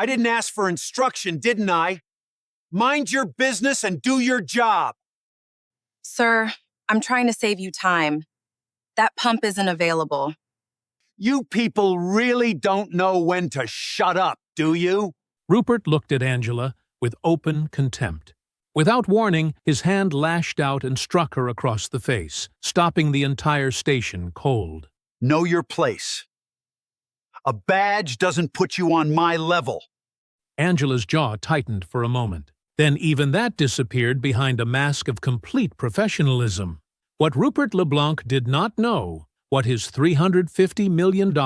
I didn't ask for instruction, didn't I? Mind your business and do your job. Sir, I'm trying to save you time. That pump isn't available. You people really don't know when to shut up, do you? Rupert looked at Angela with open contempt. Without warning, his hand lashed out and struck her across the face, stopping the entire station cold. Know your place. A badge doesn't put you on my level. Angela's jaw tightened for a moment. Then even that disappeared behind a mask of complete professionalism. What Rupert LeBlanc did not know, what his $350 million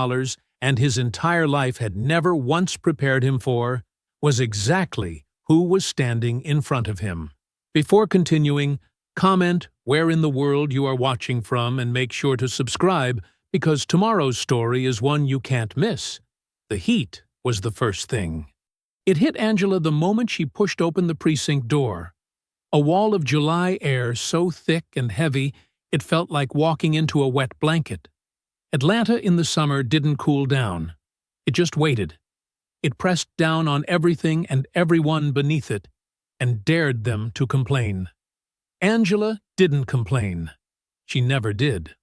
and his entire life had never once prepared him for, was exactly who was standing in front of him. Before continuing, comment where in the world you are watching from and make sure to subscribe because tomorrow's story is one you can't miss. The heat was the first thing. It hit Angela the moment she pushed open the precinct door. A wall of July air so thick and heavy it felt like walking into a wet blanket. Atlanta in the summer didn't cool down. It just waited. It pressed down on everything and everyone beneath it and dared them to complain. Angela didn't complain. She never did.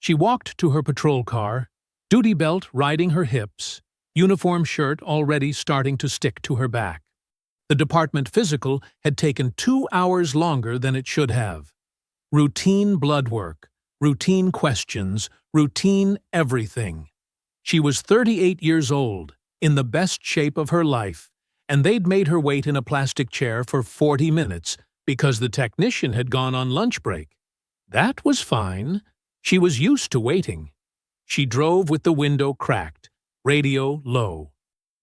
She walked to her patrol car, duty belt riding her hips, uniform shirt already starting to stick to her back. The department physical had taken 2 hours longer than it should have. Routine blood work, routine questions, routine everything. She was 38 years old, in the best shape of her life, and they'd made her wait in a plastic chair for 40 minutes because the technician had gone on lunch break. That was fine. She was used to waiting. She drove with the window cracked, radio low.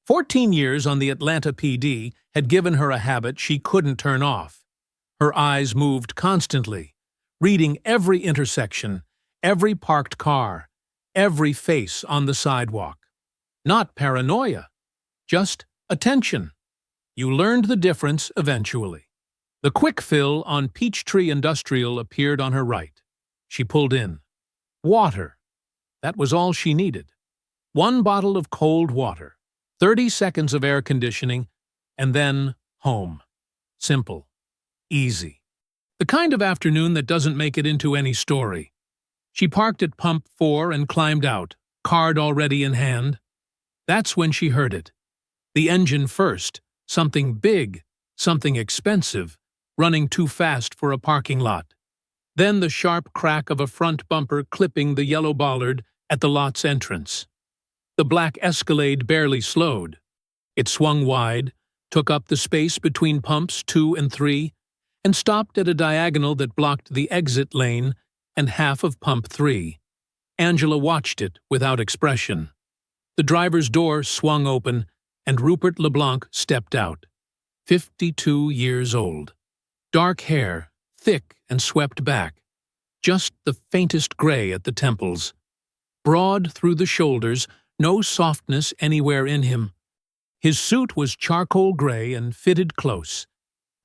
14 years on the Atlanta PD had given her a habit she couldn't turn off. Her eyes moved constantly, reading every intersection, every parked car, every face on the sidewalk. Not paranoia, just attention. You learned the difference eventually. The quick fill on Peachtree Industrial appeared on her right. She pulled in. Water. That was all she needed. 1 bottle of cold water, 30 seconds of air conditioning, and then home. Simple. Easy. The kind of afternoon that doesn't make it into any story. She parked at pump 4 and climbed out, card already in hand. That's when she heard it. The engine first, something big, something expensive, running too fast for a parking lot. Then the sharp crack of a front bumper clipping the yellow bollard at the lot's entrance. The black Escalade barely slowed. It swung wide, took up the space between pumps 2 and 3, and stopped at a diagonal that blocked the exit lane and half of pump 3. Angela watched it without expression. The driver's door swung open, and Rupert LeBlanc stepped out. 52 years old. Dark hair, thick and swept back. Just the faintest gray at the temples. Broad through the shoulders, no softness anywhere in him. His suit was charcoal gray and fitted close,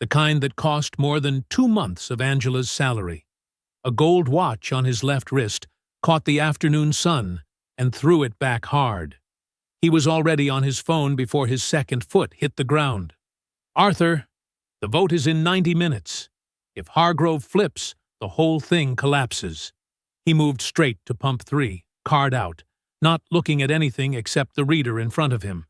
the kind that cost more than 2 months of Angela's salary. A gold watch on his left wrist caught the afternoon sun and threw it back hard. He was already on his phone before his second foot hit the ground. Arthur, the vote is in 90 minutes. If Hargrove flips, the whole thing collapses. He moved straight to pump 3, card out, not looking at anything except the reader in front of him.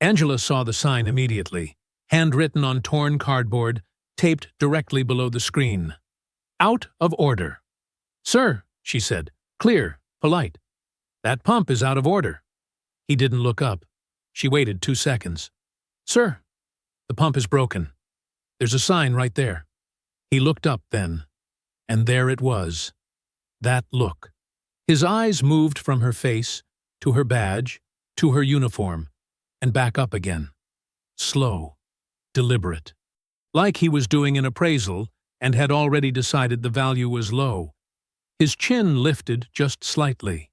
Angela saw the sign immediately, handwritten on torn cardboard, taped directly below the screen. Out of order. Sir, she said, clear, polite. That pump is out of order. He didn't look up. She waited 2 seconds. Sir, the pump is broken. There's a sign right there. He looked up then, and there it was. That look. His eyes moved from her face, to her badge, to her uniform, and back up again. Slow, deliberate. Like he was doing an appraisal and had already decided the value was low. His chin lifted just slightly.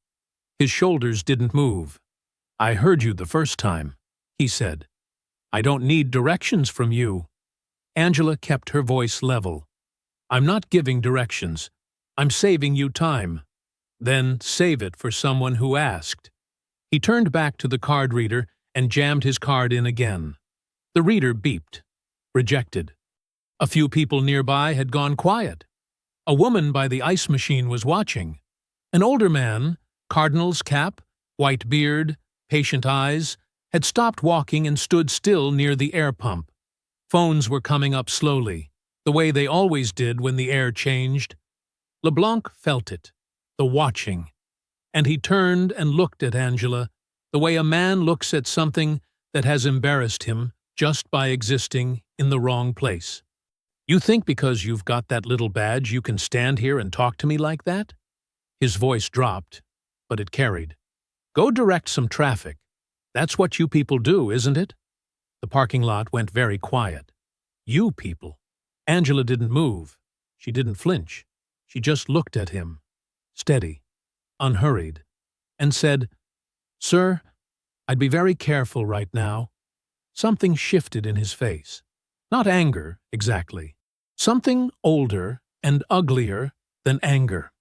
His shoulders didn't move. I heard you the first time, he said. I don't need directions from you. Angela kept her voice level. I'm not giving directions. I'm saving you time. Then save it for someone who asked. He turned back to the card reader and jammed his card in again. The reader beeped. Rejected. A few people nearby had gone quiet. A woman by the ice machine was watching. An older man, cardinal's cap, white beard, patient eyes, had stopped walking and stood still near the air pump. Phones were coming up slowly, the way they always did when the air changed. LeBlanc felt it, the watching, and he turned and looked at Angela the way a man looks at something that has embarrassed him just by existing in the wrong place. You think because you've got that little badge you can stand here and talk to me like that? His voice dropped, but it carried. Go direct some traffic. That's what you people do, isn't it? The parking lot went very quiet. You people. Angela didn't move. She didn't flinch. She just looked at him, steady, unhurried, and said, Sir, I'd be very careful right now. Something shifted in his face. Not anger, exactly. Something older and uglier than anger.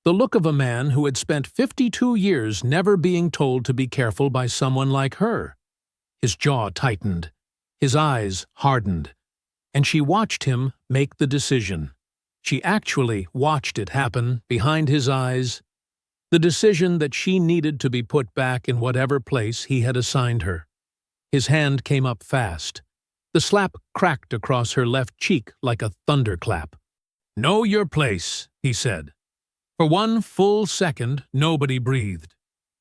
The look of a man who had spent 52 years never being told to be careful by someone like her. His jaw tightened. His eyes hardened. And she watched him make the decision. She actually watched it happen behind his eyes. The decision that she needed to be put back in whatever place he had assigned her. His hand came up fast. The slap cracked across her left cheek like a thunderclap. Know your place, he said. For 1 full second, nobody breathed.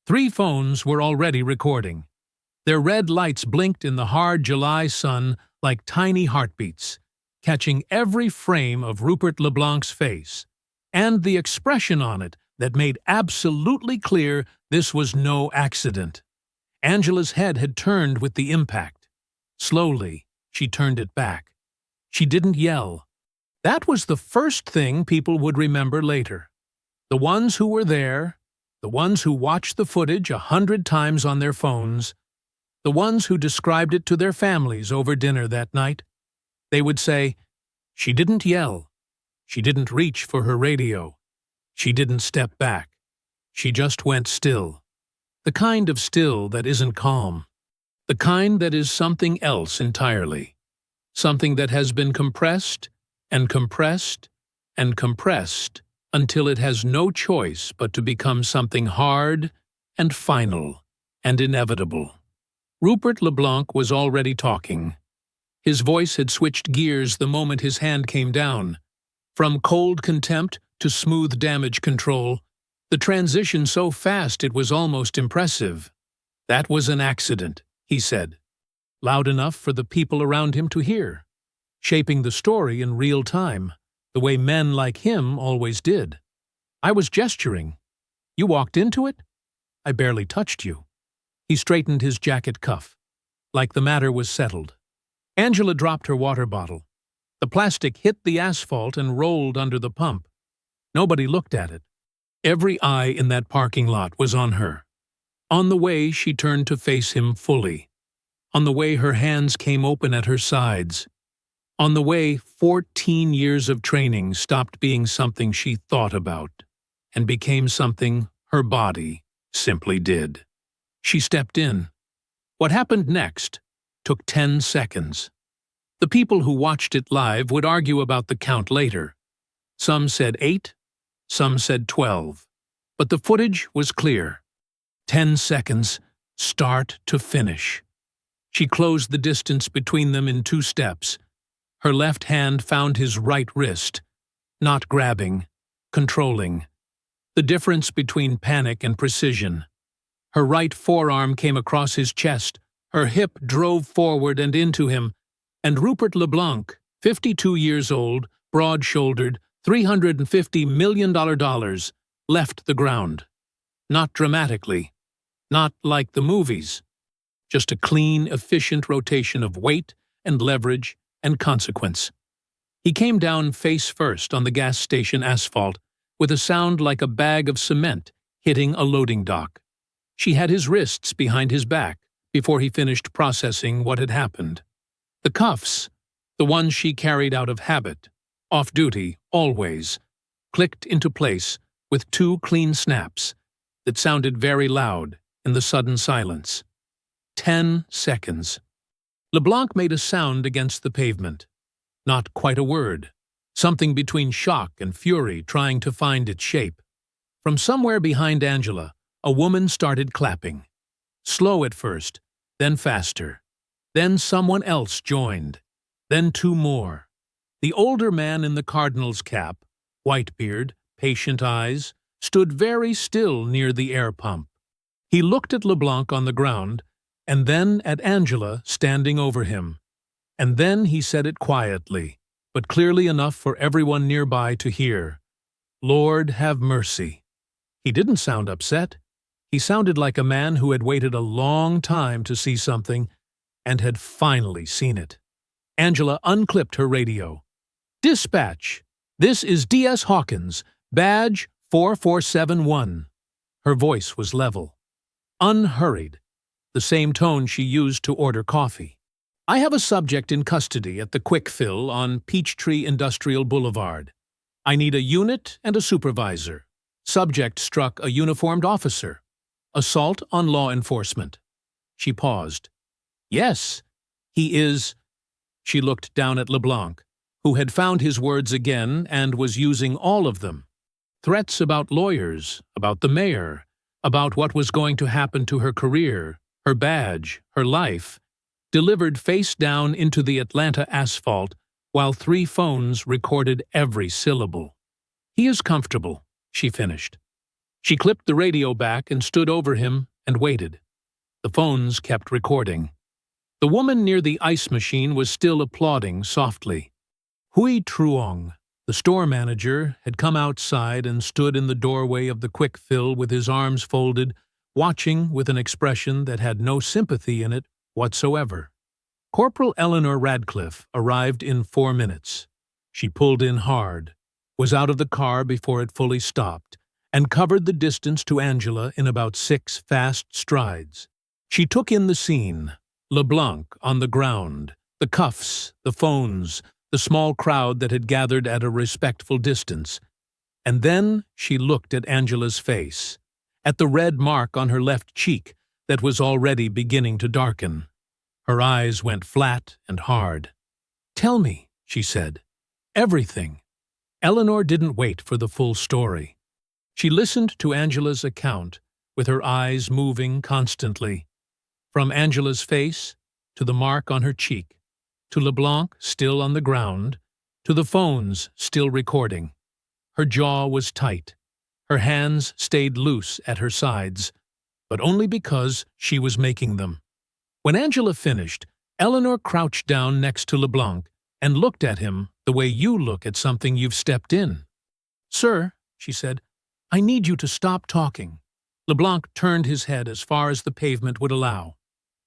3 phones were already recording. Their red lights blinked in the hard July sun like tiny heartbeats, catching every frame of Rupert LeBlanc's face, and the expression on it that made absolutely clear this was no accident. Angela's head had turned with the impact. Slowly, she turned it back. She didn't yell. That was the first thing people would remember later. The ones who were there, the ones who watched the footage 100 times on their phones, the ones who described it to their families over dinner that night, they would say, she didn't yell. She didn't reach for her radio. She didn't step back. She just went still. The kind of still that isn't calm. The kind that is something else entirely. Something that has been compressed and compressed and compressed until it has no choice but to become something hard and final and inevitable. Rupert LeBlanc was already talking. His voice had switched gears the moment his hand came down. From cold contempt to smooth damage control, the transition so fast it was almost impressive. That was an accident, he said, loud enough for the people around him to hear, shaping the story in real time, the way men like him always did. I was gesturing. You walked into it? I barely touched you. He straightened his jacket cuff, like the matter was settled. Angela dropped her water bottle. The plastic hit the asphalt and rolled under the pump. Nobody looked at it. Every eye in that parking lot was on her. On the way, she turned to face him fully. On the way, her hands came open at her sides. On the way, 14 years of training stopped being something she thought about and became something her body simply did. She stepped in. What happened next took 10 seconds. The people who watched it live would argue about the count later. Some said 8, some said 12. But the footage was clear. 10 seconds, start to finish. She closed the distance between them in 2 steps. Her left hand found his right wrist, not grabbing, controlling. The difference between panic and precision. Her right forearm came across his chest, her hip drove forward and into him, and Rupert LeBlanc, 52 years old, broad-shouldered, $350 million, left the ground. Not dramatically, not like the movies. Just a clean, efficient rotation of weight and leverage and consequence. He came down face first on the gas station asphalt with a sound like a bag of cement hitting a loading dock. She had his wrists behind his back before he finished processing what had happened. The cuffs, the ones she carried out of habit, off-duty, always, clicked into place with 2 clean snaps that sounded very loud in the sudden silence. 10 seconds. LeBlanc made a sound against the pavement. Not quite a word. Something between shock and fury trying to find its shape. From somewhere behind Angela, a woman started clapping. Slow at first, then faster. Then someone else joined. Then two more. The older man in the cardinal's cap, white beard, patient eyes, stood very still near the air pump. He looked at LeBlanc on the ground, and then at Angela standing over him. And then he said it quietly, but clearly enough for everyone nearby to hear. "Lord, have mercy." He didn't sound upset. He sounded like a man who had waited a long time to see something and had finally seen it. Angela unclipped her radio. "Dispatch! This is D.S. Hawkins, badge 4471. Her voice was level, unhurried, the same tone she used to order coffee. "I have a subject in custody at the Quick Fill on Peachtree Industrial Boulevard. I need a unit and a supervisor. Subject struck a uniformed officer. Assault on law enforcement." She paused. "Yes, he is—" She looked down at LeBlanc, who had found his words again and was using all of them. Threats about lawyers, about the mayor, about what was going to happen to her career, her badge, her life, delivered face down into the Atlanta asphalt while 3 phones recorded every syllable. "He is comfortable," she finished. She clipped the radio back and stood over him and waited. The phones kept recording. The woman near the ice machine was still applauding softly. Hui Truong, the store manager, had come outside and stood in the doorway of the Quick Fill with his arms folded, watching with an expression that had no sympathy in it whatsoever. Corporal Eleanor Radcliffe arrived in 4 minutes. She pulled in hard, was out of the car before it fully stopped, and covered the distance to Angela in about 6 fast strides. She took in the scene, LeBlanc on the ground, the cuffs, the phones, the small crowd that had gathered at a respectful distance. And then she looked at Angela's face, at the red mark on her left cheek that was already beginning to darken. Her eyes went flat and hard. "Tell me," she said. "Everything." Eleanor didn't wait for the full story. She listened to Angela's account, with her eyes moving constantly. From Angela's face, to the mark on her cheek, to LeBlanc still on the ground, to the phones still recording. Her jaw was tight. Her hands stayed loose at her sides, but only because she was making them. When Angela finished, Eleanor crouched down next to LeBlanc and looked at him the way you look at something you've stepped in. "Sir," she said, "I need you to stop talking." LeBlanc turned his head as far as the pavement would allow.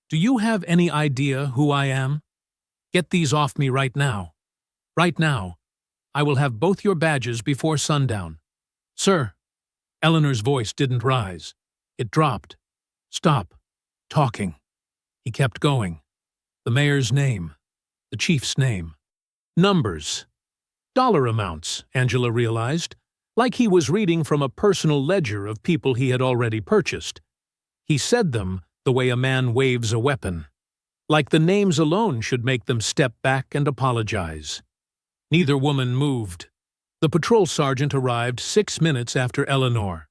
"Do you have any idea who I am? Get these off me right now. Right now. I will have both your badges before sundown." "Sir." Eleanor's voice didn't rise. It dropped. "Stop talking." He kept going. The mayor's name. The chief's name. Numbers. Dollar amounts, Angela realized, like he was reading from a personal ledger of people he had already purchased. He said them the way a man waves a weapon. Like the names alone should make them step back and apologize. Neither woman moved. The patrol sergeant arrived 6 minutes after Eleanor.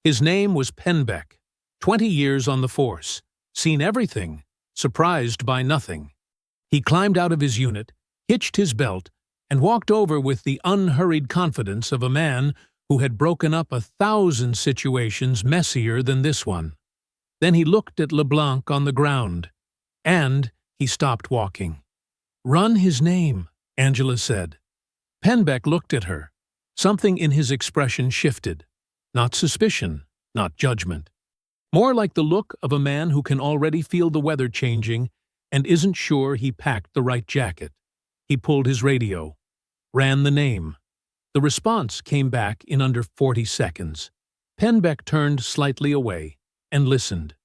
His name was Penbeck, 20 years on the force, seen everything, surprised by nothing. He climbed out of his unit, hitched his belt, and walked over with the unhurried confidence of a man who had broken up 1,000 situations messier than this one. Then he looked at LeBlanc on the ground, and he stopped walking. "Run his name," Angela said. Penbeck looked at her. Something in his expression shifted. Not suspicion, not judgment. More like the look of a man who can already feel the weather changing and isn't sure he packed the right jacket. He pulled his radio, ran the name. The response came back in under 40 seconds. Penbeck turned slightly away and listened.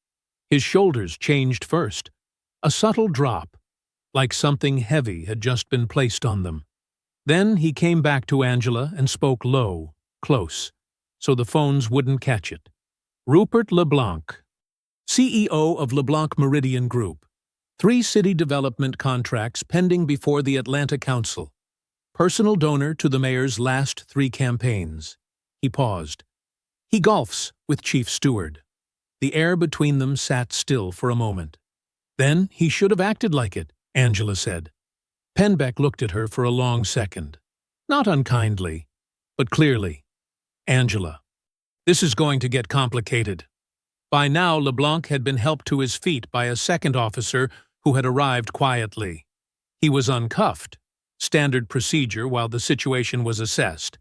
His shoulders changed first. A subtle drop, like something heavy had just been placed on them. Then he came back to Angela and spoke low, close, so the phones wouldn't catch it. "Rupert LeBlanc." CEO of LeBlanc Meridian Group. 3 city development contracts pending before the Atlanta Council. Personal donor to the mayor's last 3 campaigns. He paused. He golfs with Chief Steward. The air between them sat still for a moment. Then he should have acted like it, Angela said. Penbeck looked at her for a long second. Not unkindly, but clearly. Angela. This is going to get complicated. By now, LeBlanc had been helped to his feet by a second officer who had arrived quietly. He was uncuffed, standard procedure while the situation was assessed,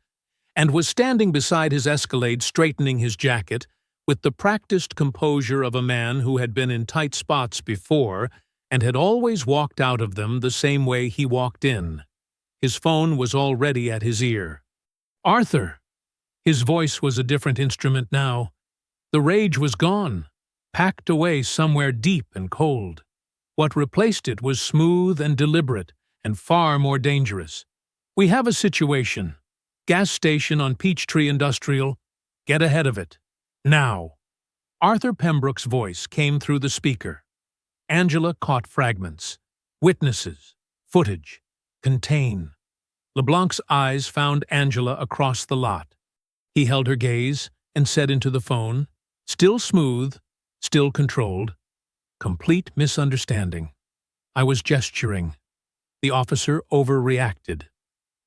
and was standing beside his Escalade straightening his jacket with the practiced composure of a man who had been in tight spots before and had always walked out of them the same way he walked in. His phone was already at his ear. Arthur! His voice was a different instrument now. The rage was gone, packed away somewhere deep and cold. What replaced it was smooth and deliberate, and far more dangerous. We have a situation. Gas station on Peachtree Industrial. Get ahead of it. Now. Arthur Pembroke's voice came through the speaker. Angela caught fragments. Witnesses. Footage. Contain. LeBlanc's eyes found Angela across the lot. He held her gaze and said into the phone, still smooth, still controlled, complete misunderstanding. I was gesturing. The officer overreacted.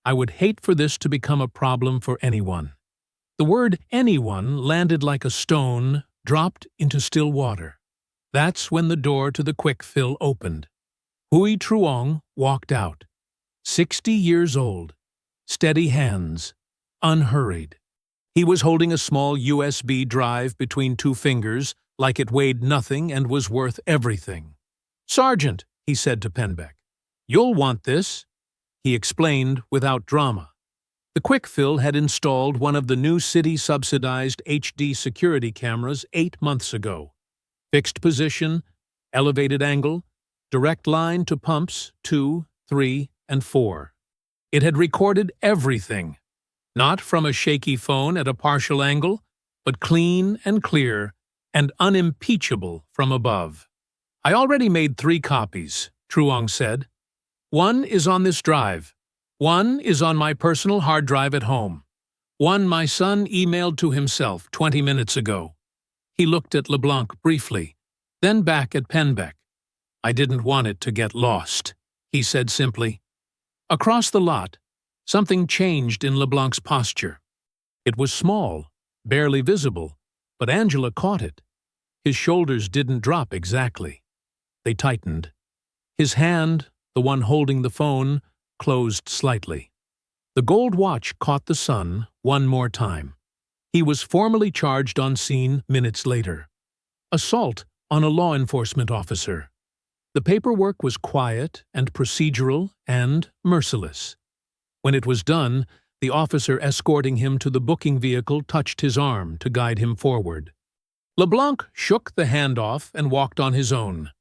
I would hate for this to become a problem for anyone. The word anyone landed like a stone dropped into still water. That's when the door to the quick fill opened. Hui Truong walked out. 60 years old, steady hands, unhurried. He was holding a small USB drive between 2 fingers like it weighed nothing and was worth everything. Sergeant, he said to Penbeck, you'll want this. He explained without drama. The quick fill had installed one of the new city-subsidized HD security cameras 8 months ago. Fixed position, elevated angle, direct line to pumps 2, 3, and 4. It had recorded everything, not from a shaky phone at a partial angle, but clean and clear and unimpeachable from above. I already made 3 copies, Truong said. 1 is on this drive. 1 is on my personal hard drive at home. 1 my son emailed to himself 20 minutes ago. He looked at LeBlanc briefly, then back at Penbeck. I didn't want it to get lost, he said simply. Across the lot, something changed in LeBlanc's posture. It was small, barely visible, but Angela caught it. His shoulders didn't drop exactly. They tightened. His hand, the one holding the phone, closed slightly. The gold watch caught the sun one more time. He was formally charged on scene minutes later. Assault on a law enforcement officer. The paperwork was quiet and procedural and merciless. When it was done, the officer escorting him to the booking vehicle touched his arm to guide him forward. LeBlanc shook the hand off and walked on his own.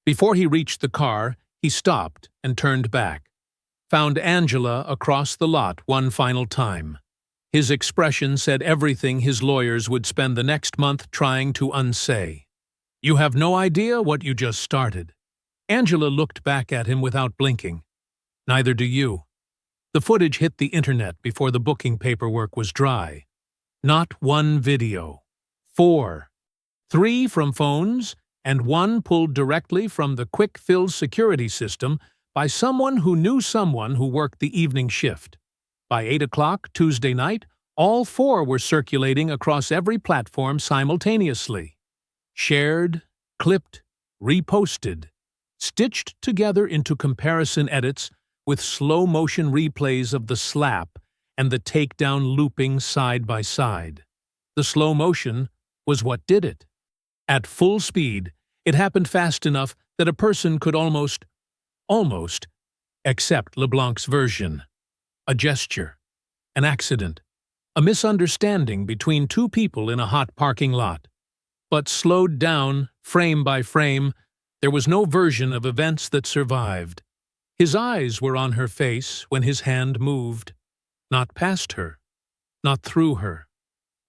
Before he reached the car, he stopped and turned back. Found Angela across the lot one final time. His expression said everything his lawyers would spend the next month trying to unsay. You have no idea what you just started. Angela looked back at him without blinking. Neither do you. The footage hit the internet before the booking paperwork was dry. Not 1 video. 4. 3 from phones, and 1 pulled directly from the quick fill security system by someone who knew someone who worked the evening shift. By 8 o'clock Tuesday night, all 4 were circulating across every platform simultaneously. Shared, clipped, reposted, stitched together into comparison edits with slow-motion replays of the slap and the takedown looping side by side. The slow motion was what did it. At full speed, it happened fast enough that a person could almost accept LeBlanc's version. A gesture, an accident, a misunderstanding between 2 people in a hot parking lot. But slowed down, frame by frame, there was no version of events that survived. His eyes were on her face when his hand moved. Not past her, not through her,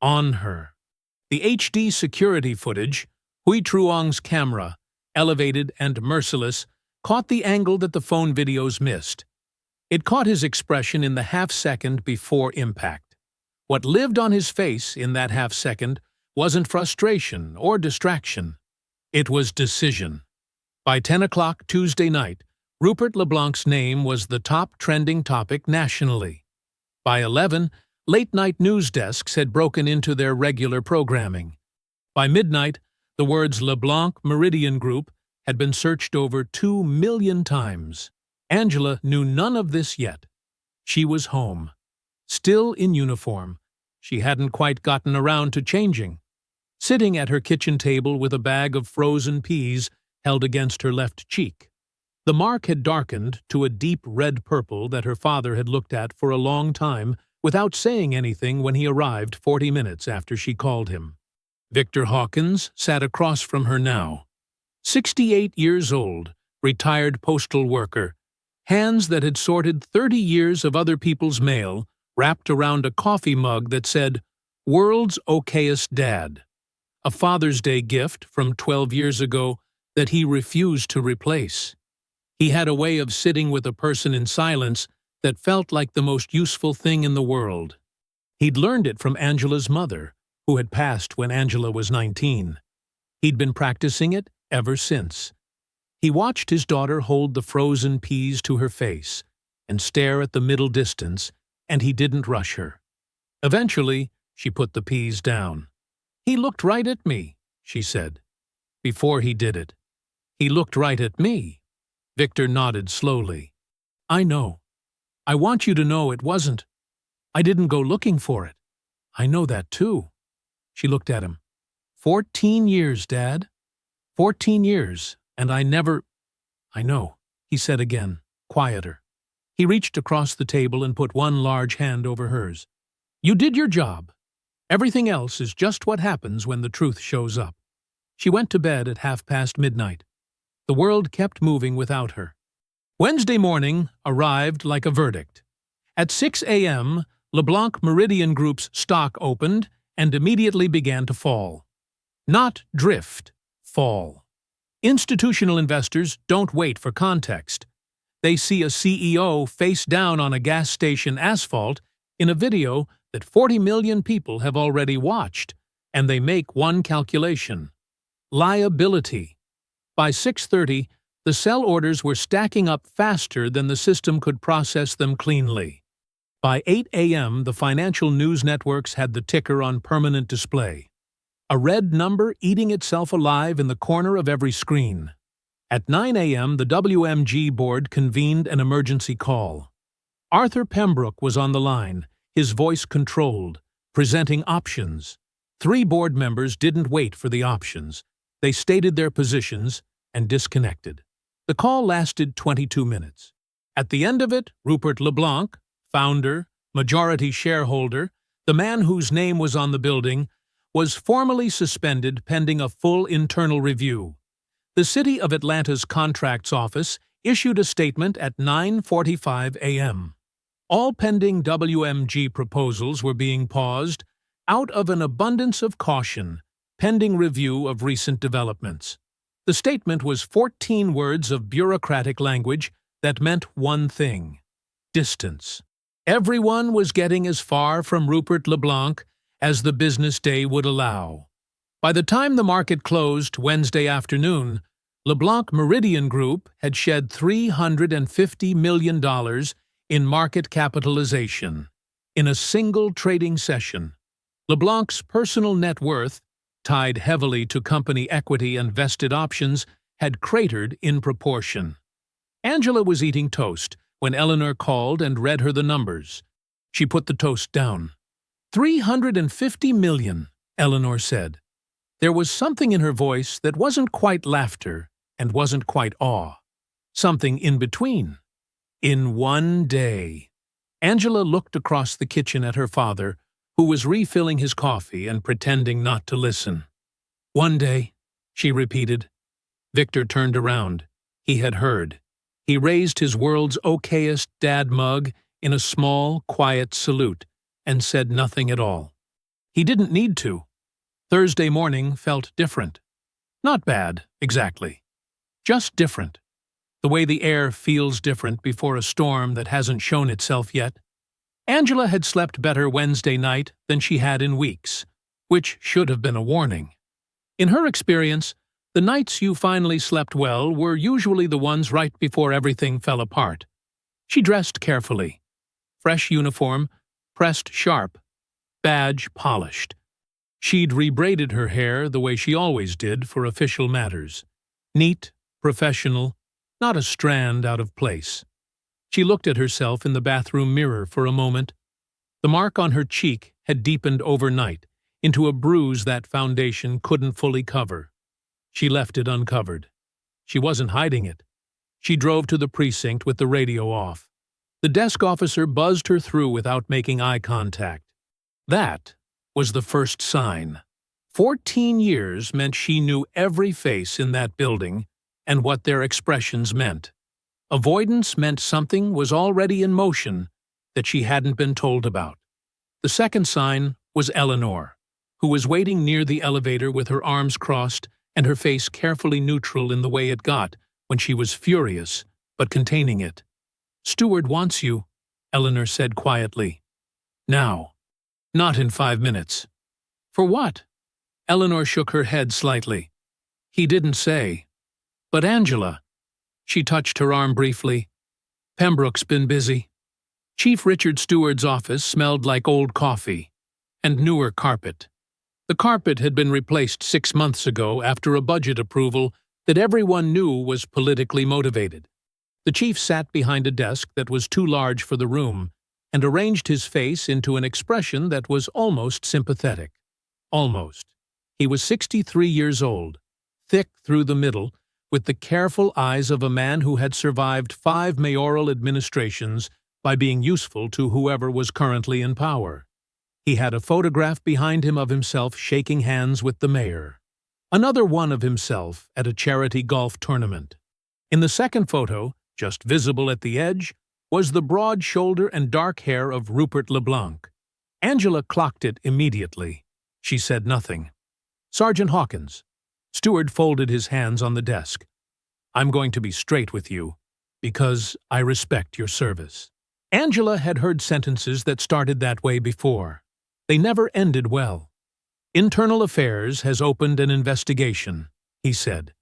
on her. The HD security footage, Hui Truong's camera, elevated and merciless, caught the angle that the phone videos missed. It caught his expression in the half-second before impact. What lived on his face in that half-second wasn't frustration or distraction. It was decision. By 10 o'clock Tuesday night, Rupert LeBlanc's name was the top trending topic nationally. By 11, late-night news desks had broken into their regular programming. By midnight, the words LeBlanc Meridian Group had been searched over 2 million times. Angela knew none of this yet. She was home. Still in uniform. She hadn't quite gotten around to changing. Sitting at her kitchen table with a bag of frozen peas held against her left cheek. The mark had darkened to a deep red-purple that her father had looked at for a long time without saying anything when he arrived 40 minutes after she called him. Victor Hawkins sat across from her now. 68 years old, retired postal worker, hands that had sorted 30 years of other people's mail wrapped around a coffee mug that said, "World's Okayest Dad," a Father's Day gift from 12 years ago that he refused to replace. He had a way of sitting with a person in silence that felt like the most useful thing in the world. He'd learned it from Angela's mother, who had passed when Angela was 19. He'd been practicing it ever since. He watched his daughter hold the frozen peas to her face and stare at the middle distance, and he didn't rush her. Eventually, she put the peas down. "He looked right at me," she said. Before he did it. "He looked right at me." Victor nodded slowly. "I know. I want you to know it wasn't. I didn't go looking for it. I know that too." She looked at him. 14 years, Dad. 14 years, and I never—" "I know," he said again, quieter. He reached across the table and put one large hand over hers. "You did your job. Everything else is just what happens when the truth shows up." She went to bed at midnight. The world kept moving without her. Wednesday morning arrived like a verdict. At 6 a.m., LeBlanc Meridian Group's stock opened and immediately began to fall. Not drift, fall. Institutional investors don't wait for context. They see a CEO face down on a gas station asphalt in a video that 40 million people have already watched, and they make one calculation: liability. By 6:30, the sell orders were stacking up faster than the system could process them cleanly. By 8 a.m., the financial news networks had the ticker on permanent display, a red number eating itself alive in the corner of every screen. At 9 a.m., the WMG board convened an emergency call. Arthur Pembroke was on the line, his voice controlled, presenting options. 3 board members didn't wait for the options. They stated their positions and disconnected. The call lasted 22 minutes. At the end of it, Rupert LeBlanc, founder, majority shareholder, the man whose name was on the building, was formally suspended pending a full internal review. The City of Atlanta's Contracts Office issued a statement at 9:45 a.m. All pending WMG proposals were being paused out of an abundance of caution, pending review of recent developments. The statement was 14 words of bureaucratic language that meant one thing: distance. Everyone was getting as far from Rupert LeBlanc as the business day would allow. By the time the market closed Wednesday afternoon, LeBlanc Meridian Group had shed $350 million in market capitalization in a single trading session. LeBlanc's personal net worth, tied heavily to company equity and vested options, had cratered in proportion. Angela was eating toast when Eleanor called and read her the numbers. She put the toast down. $350 million, Eleanor said. There was something in her voice that wasn't quite laughter and wasn't quite awe. Something in between. In one day. Angela looked across the kitchen at her father, who was refilling his coffee and pretending not to listen. "One day," she repeated. Victor turned around. He had heard. He raised his World's Okayest Dad mug in a small, quiet salute and said nothing at all. He didn't need to. Thursday morning felt different. Not bad, exactly. Just different. The way the air feels different before a storm that hasn't shown itself yet. Angela had slept better Wednesday night than she had in weeks, which should have been a warning. In her experience, the nights you finally slept well were usually the ones right before everything fell apart. She dressed carefully. Fresh uniform, pressed sharp, badge polished. She'd rebraided her hair the way she always did for official matters. Neat, professional, not a strand out of place. She looked at herself in the bathroom mirror for a moment. The mark on her cheek had deepened overnight into a bruise that foundation couldn't fully cover. She left it uncovered. She wasn't hiding it. She drove to the precinct with the radio off. The desk officer buzzed her through without making eye contact. That was the first sign. 14 years meant she knew every face in that building and what their expressions meant. Avoidance meant something was already in motion that she hadn't been told about. The second sign was Eleanor, who was waiting near the elevator with her arms crossed and her face carefully neutral in the way it got when she was furious, but containing it. "Steward wants you," Eleanor said quietly. "Now. Not in 5 minutes." "For what?" Eleanor shook her head slightly. "He didn't say." "But Angela." She touched her arm briefly. "Pembroke's been busy." Chief Richard Steward's office smelled like old coffee and newer carpet. The carpet had been replaced 6 months ago after a budget approval that everyone knew was politically motivated. The chief sat behind a desk that was too large for the room and arranged his face into an expression that was almost sympathetic. Almost. He was 63 years old, thick through the middle, with the careful eyes of a man who had survived 5 mayoral administrations by being useful to whoever was currently in power. He had a photograph behind him of himself shaking hands with the mayor. Another one of himself at a charity golf tournament. In the second photo, just visible at the edge, was the broad shoulder and dark hair of Rupert LeBlanc. Angela clocked it immediately. She said nothing. "Sergeant Hawkins." Steward folded his hands on the desk. "I'm going to be straight with you, because I respect your service." Angela had heard sentences that started that way before. They never ended well. "Internal Affairs has opened an investigation," he said.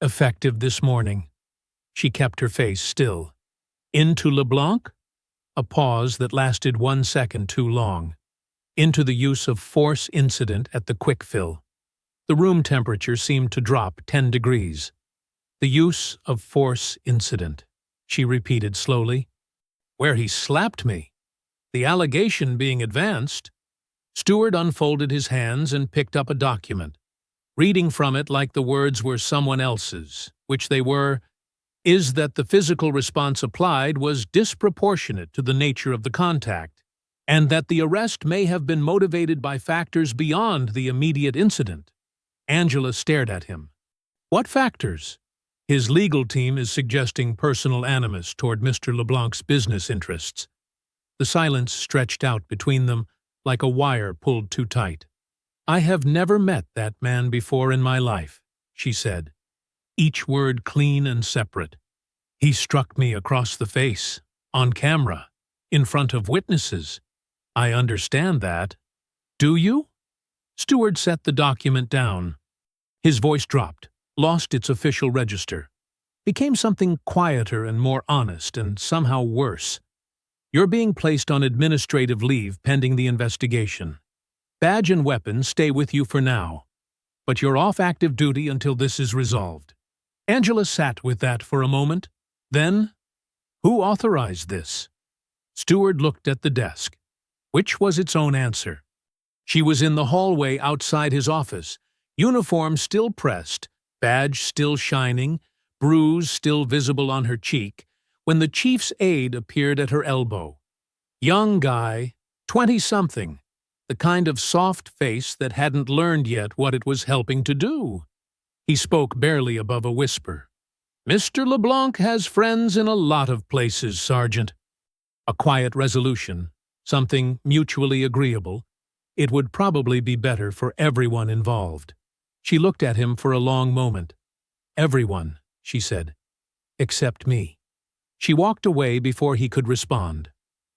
"Effective this morning." She kept her face still. "Into LeBlanc?" A pause that lasted 1 second too long. "Into the use of force incident at the quick fill." The room temperature seemed to drop 10 degrees. "The use of force incident," she repeated slowly. "Where he slapped me. The allegation being advanced." Steward unfolded his hands and picked up a document, reading from it like the words were someone else's, which they were, "is that the physical response applied was disproportionate to the nature of the contact, and that the arrest may have been motivated by factors beyond the immediate incident." Angela stared at him. "What factors?" "His legal team is suggesting personal animus toward Mr. LeBlanc's business interests." The silence stretched out between them like a wire pulled too tight. "I have never met that man before in my life," she said, each word clean and separate. "He struck me across the face, on camera, in front of witnesses. I understand that." "Do you?" Steward set the document down. His voice dropped, lost its official register, became something quieter and more honest and somehow worse. "You're being placed on administrative leave pending the investigation. Badge and weapons stay with you for now, but you're off active duty until this is resolved." Angela sat with that for a moment. Then, "Who authorized this?" Steward looked at the desk, which was its own answer. She was in the hallway outside his office, uniform still pressed, badge still shining, bruise still visible on her cheek, when the chief's aide appeared at her elbow. Young guy, 20-something, the kind of soft face that hadn't learned yet what it was helping to do. He spoke barely above a whisper. "Mr. LeBlanc has friends in a lot of places, Sergeant." A quiet resolution, something mutually agreeable. It would probably be better for everyone involved. She looked at him for a long moment. "Everyone," she said, "except me." She walked away before he could respond.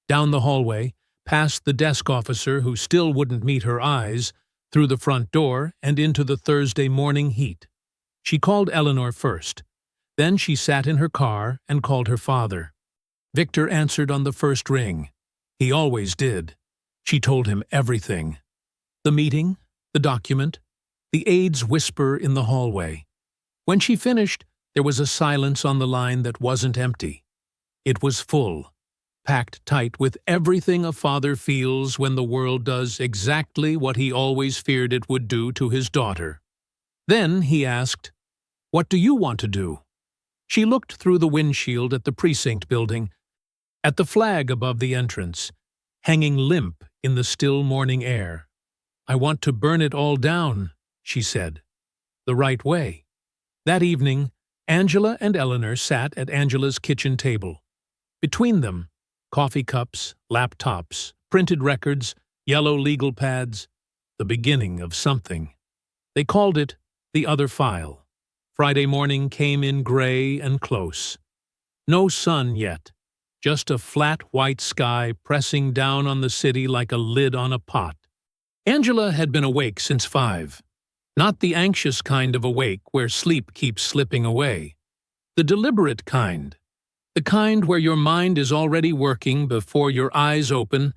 Down the hallway, past the desk officer who still wouldn't meet her eyes, through the front door and into the Thursday morning heat. She called Eleanor first. Then she sat in her car and called her father. Victor answered on the first ring. He always did. She told him everything. The meeting, the document, the aide's whisper in the hallway. When she finished, there was a silence on the line that wasn't empty. It was full, packed tight with everything a father feels when the world does exactly what he always feared it would do to his daughter. Then he asked, "What do you want to do?" She looked through the windshield at the precinct building, at the flag above the entrance, hanging limp in the still morning air. "I want to burn it all down," she said. "The right way." That evening, Angela and Eleanor sat at Angela's kitchen table. Between them, coffee cups, laptops, printed records, yellow legal pads, the beginning of something. They called it the other file. Friday morning came in gray and close. No sun yet, just a flat white sky pressing down on the city like a lid on a pot. Angela had been awake since 5. Not the anxious kind of awake where sleep keeps slipping away. The deliberate kind. The kind where your mind is already working before your eyes open,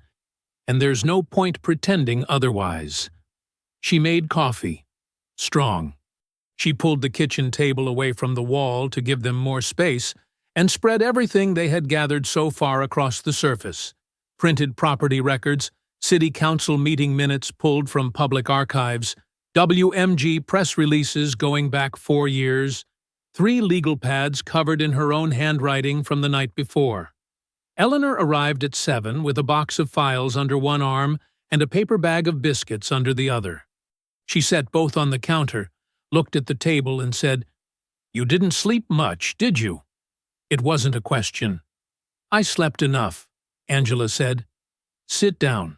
and there's no point pretending otherwise. She made coffee. Strong. She pulled the kitchen table away from the wall to give them more space and spread everything they had gathered so far across the surface. Printed property records, city council meeting minutes pulled from public archives, WMG press releases going back 4 years, 3 legal pads covered in her own handwriting from the night before. Eleanor arrived at 7 with a box of files under one arm and a paper bag of biscuits under the other. She set both on the counter, looked at the table and said, "You didn't sleep much, did you?" It wasn't a question. "I slept enough," Angela said. "Sit down."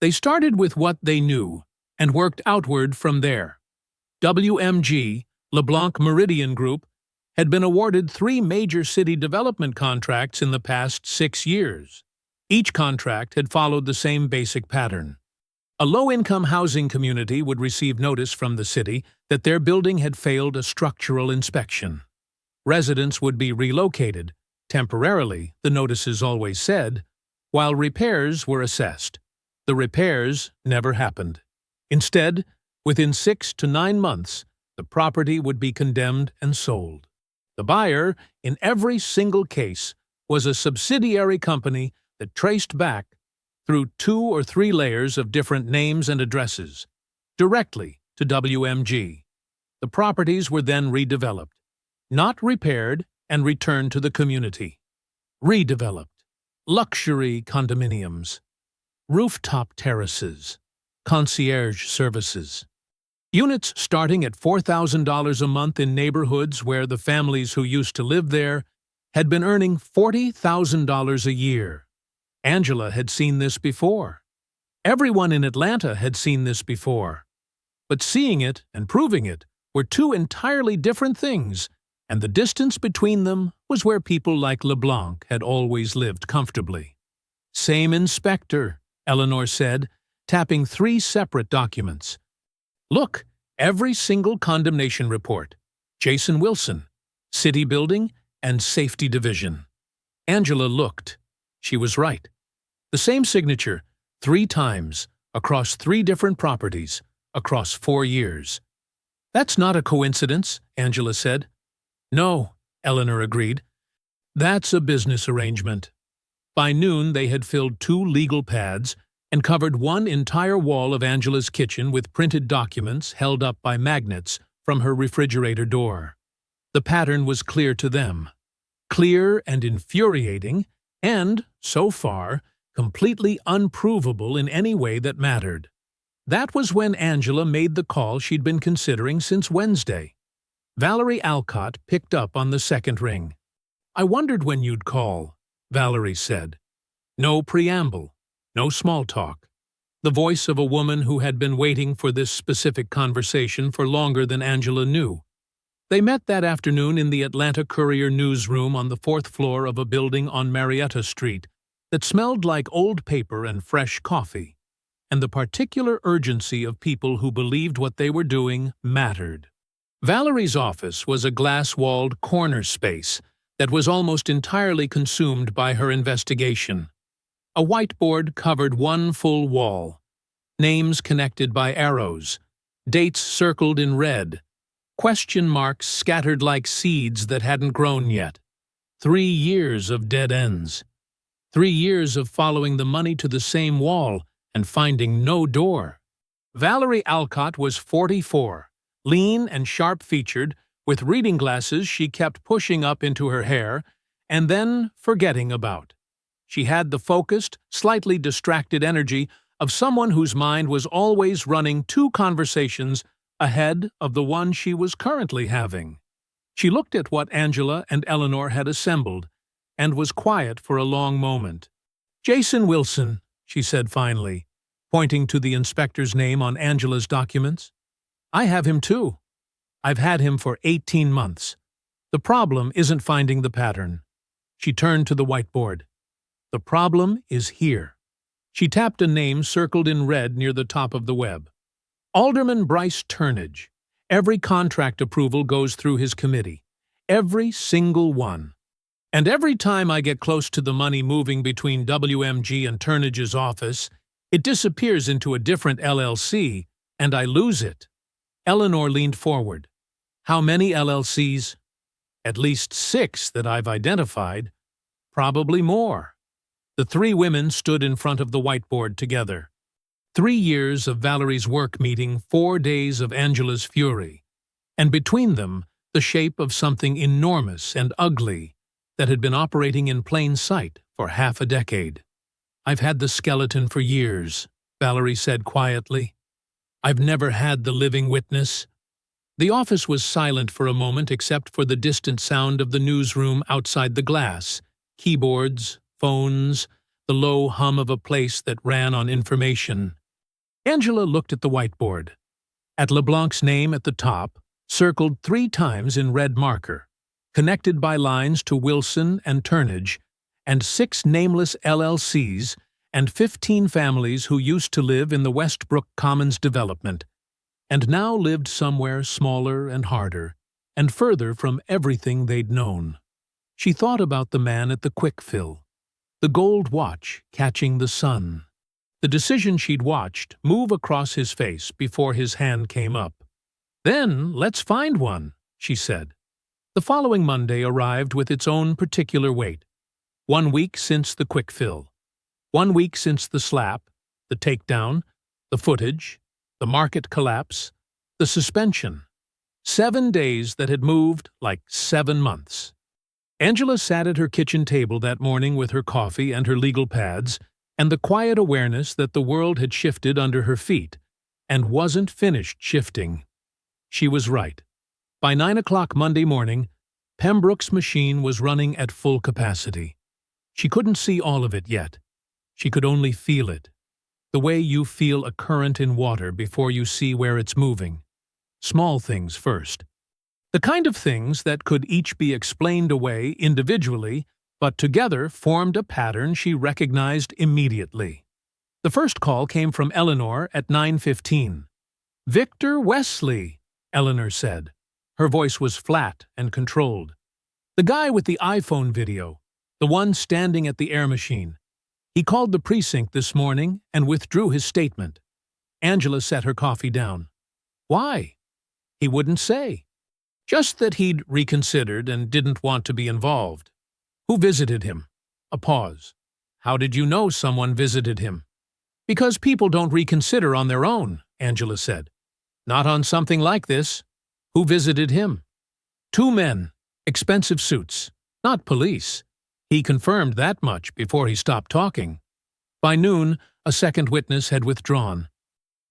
They started with what they knew and worked outward from there. WMG, LeBlanc Meridian Group, had been awarded 3 major city development contracts in the past 6 years. Each contract had followed the same basic pattern. A low-income housing community would receive notice from the city that their building had failed a structural inspection. Residents would be relocated, temporarily, the notices always said, while repairs were assessed. The repairs never happened. Instead, within 6 to 9 months, the property would be condemned and sold. The buyer, in every single case, was a subsidiary company that traced back, through 2 or 3 layers of different names and addresses, directly to WMG. The properties were then redeveloped, not repaired and returned to the community. Redeveloped. Luxury condominiums. Rooftop terraces. Concierge services. Units starting at $4,000 a month in neighborhoods where the families who used to live there had been earning $40,000 a year. Angela had seen this before. Everyone in Atlanta had seen this before. But seeing it and proving it were 2 entirely different things, and the distance between them was where people like LeBlanc had always lived comfortably. "Same inspector," Eleanor said, tapping 3 separate documents. "Look, every single condemnation report. Jason Wilson, City Building and Safety Division." Angela looked. She was right. The same signature, 3 times, across 3 different properties, across 4 years. "That's not a coincidence," Angela said. "No," Eleanor agreed. "That's a business arrangement." By noon they had filled 2 legal pads and covered 1 entire wall of Angela's kitchen with printed documents held up by magnets from her refrigerator door. The pattern was clear to them. Clear and infuriating, and, so far, completely unprovable in any way that mattered. That was when Angela made the call she'd been considering since Wednesday. Valerie Alcott picked up on the second ring. "I wondered when you'd call," Valerie said. No preamble, no small talk. the voice of a woman who had been waiting for this specific conversation for longer than Angela knew. They met that afternoon in the Atlanta Courier newsroom on the fourth floor of a building on Marietta Street that smelled like old paper and fresh coffee, and the particular urgency of people who believed what they were doing mattered. Valerie's office was a glass-walled corner space that was almost entirely consumed by her investigation. A whiteboard covered one full wall, names connected by arrows, dates circled in red, question marks scattered like seeds that hadn't grown yet. 3 years of dead ends. 3 years of following the money to the same wall and finding no door. Valerie Alcott was 44, lean and sharp-featured, with reading glasses she kept pushing up into her hair and then forgetting about. She had the focused, slightly distracted energy of someone whose mind was always running 2 conversations ahead of the one she was currently having. She looked at what Angela and Eleanor had assembled and was quiet for a long moment. "Jason Wilson," she said finally, pointing to the inspector's name on Angela's documents. "I have him too. I've had him for 18 months. The problem isn't finding the pattern." She turned to the whiteboard. "The problem is here." She tapped a name circled in red near the top of the web. Alderman Bryce Turnage. Every contract approval goes through his committee. Every single one. And every time I get close to the money moving between WMG and Turnage's office, it disappears into a different LLC, and I lose it. Eleanor leaned forward. "How many LLCs?" "At least 6 that I've identified. Probably more." The 3 women stood in front of the whiteboard together. 3 years of Valerie's work meeting 4 days of Angela's fury, and between them the shape of something enormous and ugly that had been operating in plain sight for half a decade. "I've had the skeleton for years," Valerie said quietly. "I've never had the living witness." The office was silent for a moment except for the distant sound of the newsroom outside the glass, keyboards, phones, the low hum of a place that ran on information. Angela looked at the whiteboard. At LeBlanc's name at the top, circled 3 times in red marker, connected by lines to Wilson and Turnage, and 6 nameless LLCs and 15 families who used to live in the Westbrook Commons development, and now lived somewhere smaller and harder, and further from everything they'd known. She thought about the man at the quick fill, the gold watch catching the sun, the decision she'd watched move across his face before his hand came up. "Then let's find one," she said. The following Monday arrived with its own particular weight. 1 week since the quick fill. 1 week since the slap, the takedown, the footage, the market collapse, the suspension. 7 days that had moved like 7 months. Angela sat at her kitchen table that morning with her coffee and her legal pads, and the quiet awareness that the world had shifted under her feet, and wasn't finished shifting. She was right. By 9 o'clock Monday morning, Pembroke's machine was running at full capacity. She couldn't see all of it yet. She could only feel it. The way you feel a current in water before you see where it's moving. Small things first. The kind of things that could each be explained away individually, but together formed a pattern she recognized immediately. The first call came from Eleanor at 9:15. "Victor Wesley," Eleanor said. Her voice was flat and controlled. "The guy with the iPhone video, the one standing at the air machine. He called the precinct this morning and withdrew his statement." Angela set her coffee down. "Why?" "He wouldn't say. Just that he'd reconsidered and didn't want to be involved." "Who visited him?" A pause. "How did you know someone visited him?" "Because people don't reconsider on their own," Angela said. "Not on something like this." "Who visited him?" "2 men. Expensive suits. Not police." He confirmed that much before he stopped talking. By noon, a second witness had withdrawn.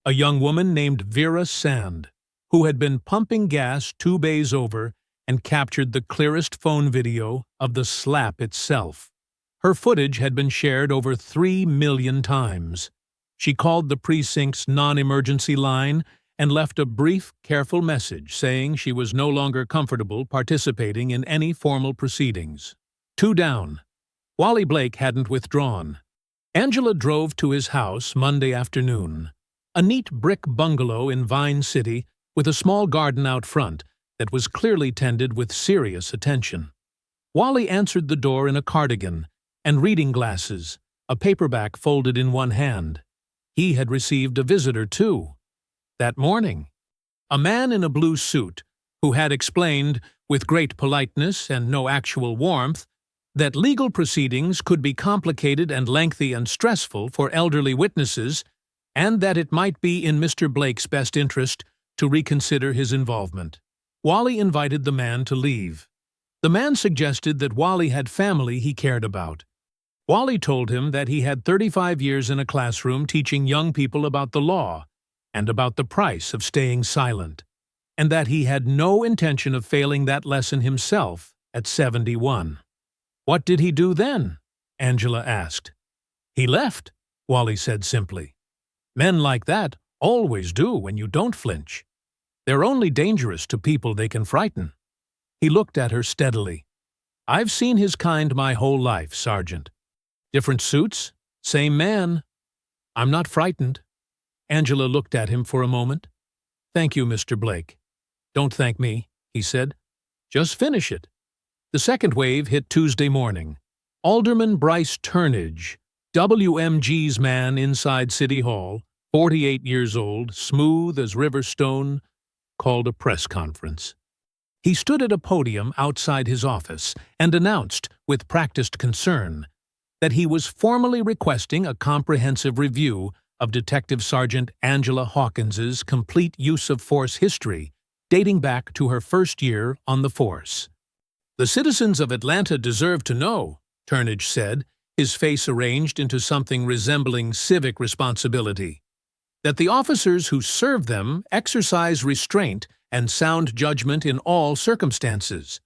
A young woman named Vera Sand, who had been pumping gas 2 bays over and captured the clearest phone video of the slap itself. Her footage had been shared over 3 million times. She called the precinct's non-emergency line and left a brief, careful message saying she was no longer comfortable participating in any formal proceedings. 2 down. Wally Blake hadn't withdrawn. Angela drove to his house Monday afternoon, a neat brick bungalow in Vine City with a small garden out front that was clearly tended with serious attention. Wally answered the door in a cardigan and reading glasses, a paperback folded in one hand. He had received a visitor, too. That morning, a man in a blue suit who had explained, with great politeness and no actual warmth, that legal proceedings could be complicated and lengthy and stressful for elderly witnesses, and that it might be in Mr. Blake's best interest to reconsider his involvement. Wally invited the man to leave. The man suggested that Wally had family he cared about. Wally told him that he had 35 years in a classroom teaching young people about the law and about the price of staying silent, and that he had no intention of failing that lesson himself at 71. What did he do then? Angela asked. He left, Wally said simply. Men like that always do when you don't flinch. They're only dangerous to people they can frighten. He looked at her steadily. I've seen his kind my whole life, Sergeant. Different suits, same man. I'm not frightened. Angela looked at him for a moment. Thank you, Mr. Blake. Don't thank me, he said. Just finish it. The second wave hit Tuesday morning. Alderman Bryce Turnage, WMG's man inside City Hall, 48 years old, smooth as river stone, called a press conference. He stood at a podium outside his office and announced, with practiced concern, that he was formally requesting a comprehensive review of Detective Sergeant Angela Hawkins's complete use of force history, dating back to her first year on the force. The citizens of Atlanta deserve to know, Turnage said, his face arranged into something resembling civic responsibility, that the officers who serve them exercise restraint and sound judgment in all circumstances.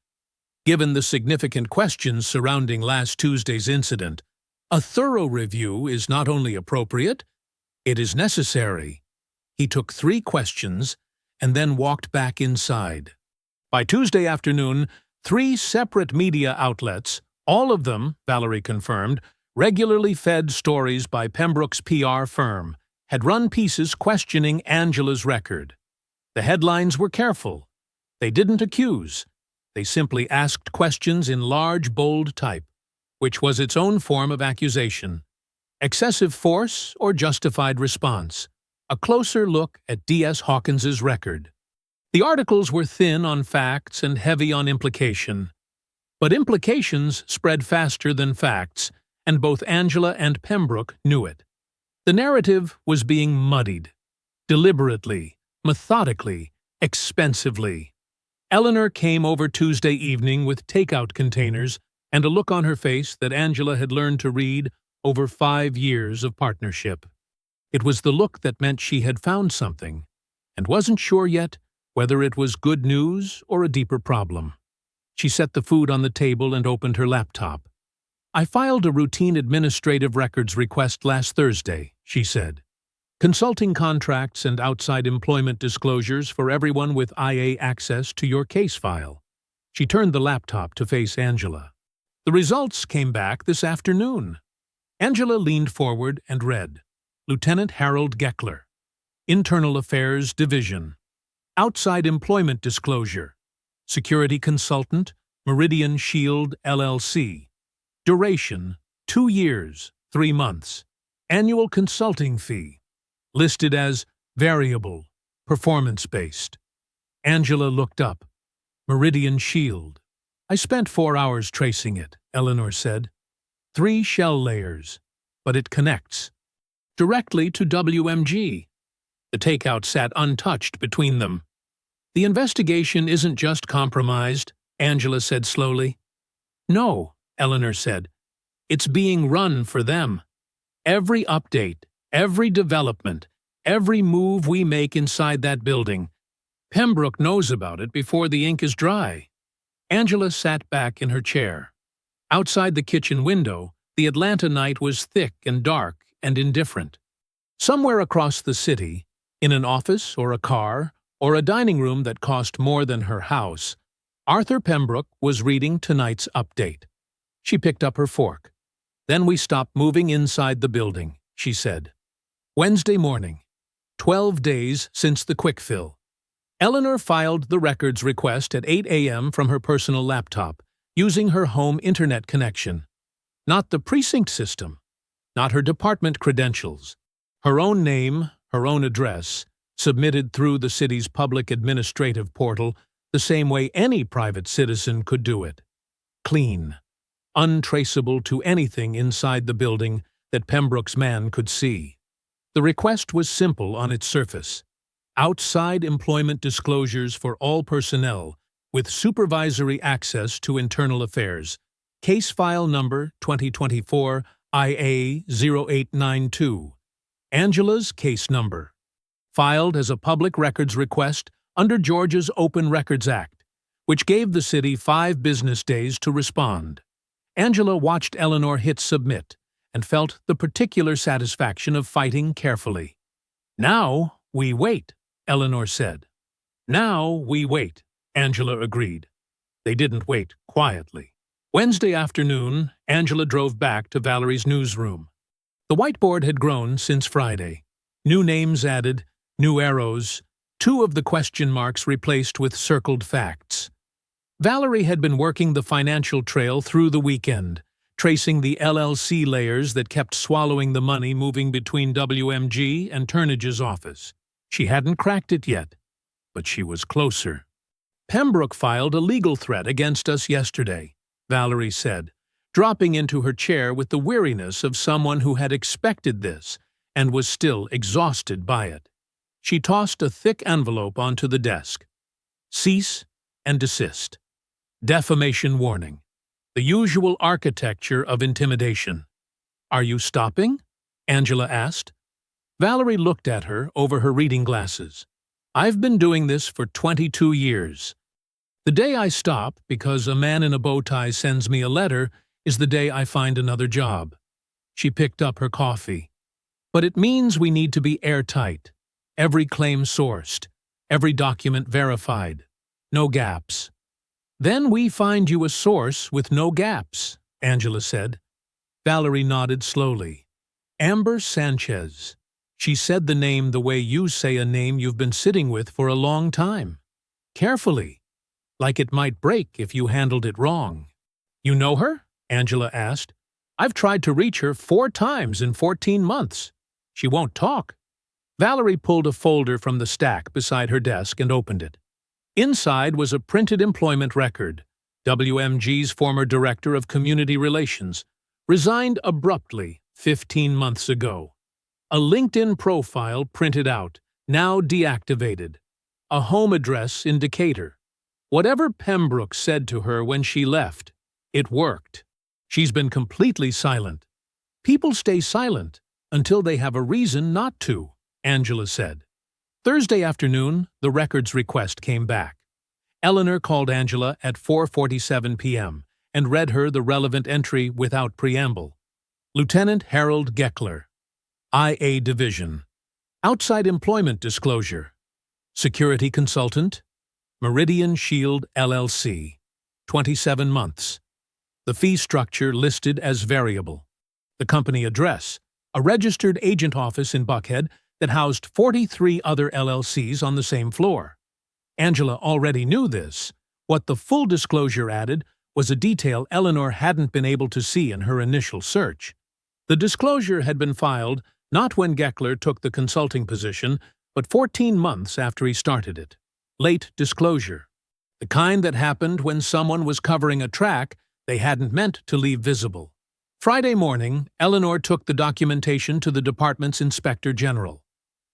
Given the significant questions surrounding last Tuesday's incident, a thorough review is not only appropriate, it is necessary. He took 3 questions and then walked back inside. By Tuesday afternoon, 3 separate media outlets, all of them, Valerie confirmed, regularly fed stories by Pembroke's PR firm, had run pieces questioning Angela's record. The headlines were careful. They didn't accuse. They simply asked questions in large, bold type, which was its own form of accusation. Excessive force or justified response? A closer look at D.S. Hawkins's record. The articles were thin on facts and heavy on implication. But implications spread faster than facts, and both Angela and Pembroke knew it. The narrative was being muddied. Deliberately, methodically, expensively. Eleanor came over Tuesday evening with takeout containers and a look on her face that Angela had learned to read over 5 years of partnership. It was the look that meant she had found something, and wasn't sure yet whether it was good news or a deeper problem. She set the food on the table and opened her laptop. I filed a routine administrative records request last Thursday, she said. Consulting contracts and outside employment disclosures for everyone with IA access to your case file. She turned the laptop to face Angela. The results came back this afternoon. Angela leaned forward and read. Lieutenant Harold Geckler. Internal Affairs Division. Outside employment disclosure. Security consultant, Meridian Shield, LLC. Duration, 2 years, 3 months. Annual consulting fee. Listed as variable, performance-based. Angela looked up. Meridian Shield. I spent 4 hours tracing it, Eleanor said. 3 shell layers, but it connects. Directly to WMG. The takeout sat untouched between them. The investigation isn't just compromised, Angela said slowly. No, Eleanor said. It's being run for them. Every update, every development, every move we make inside that building. Pembroke knows about it before the ink is dry. Angela sat back in her chair. Outside the kitchen window, the Atlanta night was thick and dark and indifferent. Somewhere across the city, in an office or a car or a dining room that cost more than her house, Arthur Pembroke was reading tonight's update. She picked up her fork. "Then we stopped moving inside the building," she said. Wednesday morning, 12 days since the quick fill. Eleanor filed the records request at 8 a.m. from her personal laptop, using her home internet connection. Not the precinct system, not her department credentials. Her own name, her own address, submitted through the city's public administrative portal the same way any private citizen could do it. Clean, untraceable to anything inside the building that Pembroke's man could see. The request was simple on its surface. Outside employment disclosures for all personnel with supervisory access to internal affairs. Case file number 2024 IA0892. Angela's case number. Filed as a public records request under Georgia's Open Records Act, which gave the city 5 business days to respond. Angela watched Eleanor hit submit and felt the particular satisfaction of fighting carefully. "Now we wait," Eleanor said. "Now we wait," Angela agreed. They didn't wait quietly. Wednesday afternoon, Angela drove back to Valerie's newsroom. The whiteboard had grown since Friday. New names added, new arrows, 2 of the question marks replaced with circled facts. Valerie had been working the financial trail through the weekend, tracing the LLC layers that kept swallowing the money moving between WMG and Turnage's office. She hadn't cracked it yet, but she was closer. "Pembroke filed a legal threat against us yesterday," Valerie said, dropping into her chair with the weariness of someone who had expected this and was still exhausted by it. She tossed a thick envelope onto the desk. "Cease and desist. Defamation warning. The usual architecture of intimidation." "Are you stopping?" Angela asked. Valerie looked at her over her reading glasses. "I've been doing this for 22 years. The day I stop because a man in a bow tie sends me a letter is the day I find another job." She picked up her coffee. "But it means we need to be airtight. Every claim sourced, every document verified. No gaps." "Then we find you a source with no gaps," Angela said. Valerie nodded slowly. "Amber Sanchez." She said the name the way you say a name you've been sitting with for a long time. Carefully, like it might break if you handled it wrong. "You know her?" Angela asked. "I've tried to reach her 4 times in 14 months. She won't talk." Valerie pulled a folder from the stack beside her desk and opened it. Inside was a printed employment record. WMG's former director of community relations resigned abruptly 15 months ago. A LinkedIn profile printed out, now deactivated. A home address in Decatur. Whatever Pembroke said to her when she left, it worked. She's been completely silent. "People stay silent until they have a reason not to," Angela said. Thursday afternoon, the records request came back. Eleanor called Angela at 4:47 p.m. and read her the relevant entry without preamble. Lieutenant Harold Geckler, IA Division. Outside employment disclosure. Security consultant. Meridian Shield LLC. 27 months. The fee structure listed as variable. The company address. A registered agent office in Buckhead that housed 43 other LLCs on the same floor. Angela already knew this. What the full disclosure added was a detail Eleanor hadn't been able to see in her initial search. The disclosure had been filed not when Geckler took the consulting position, but 14 months after he started it. Late disclosure. The kind that happened when someone was covering a track they hadn't meant to leave visible. Friday morning, Eleanor took the documentation to the department's inspector general.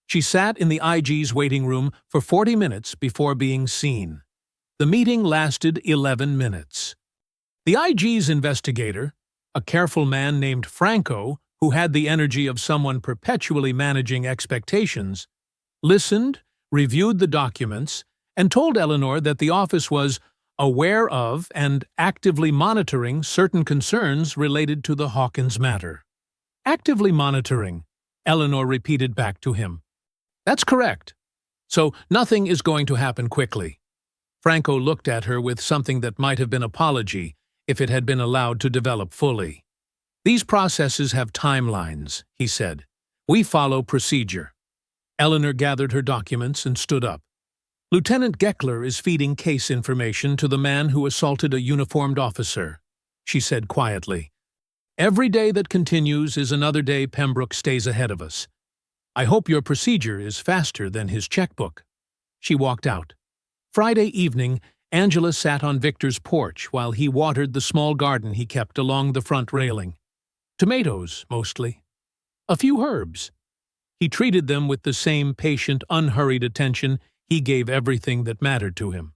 She sat in the IG's waiting room for 40 minutes before being seen. The meeting lasted 11 minutes. The IG's investigator, a careful man named Franco, who had the energy of someone perpetually managing expectations, listened, reviewed the documents, and told Eleanor that the office was aware of and actively monitoring certain concerns related to the Hawkins matter. Actively monitoring, Eleanor repeated back to him. That's correct. So nothing is going to happen quickly. Franco looked at her with something that might have been apology if it had been allowed to develop fully. These processes have timelines, he said. We follow procedure. Eleanor gathered her documents and stood up. Lieutenant Geckler is feeding case information to the man who assaulted a uniformed officer, she said quietly. Every day that continues is another day Pembroke stays ahead of us. I hope your procedure is faster than his checkbook. She walked out. Friday evening, Angela sat on Victor's porch while he watered the small garden he kept along the front railing. Tomatoes, mostly. A few herbs. He treated them with the same patient, unhurried attention he gave everything that mattered to him.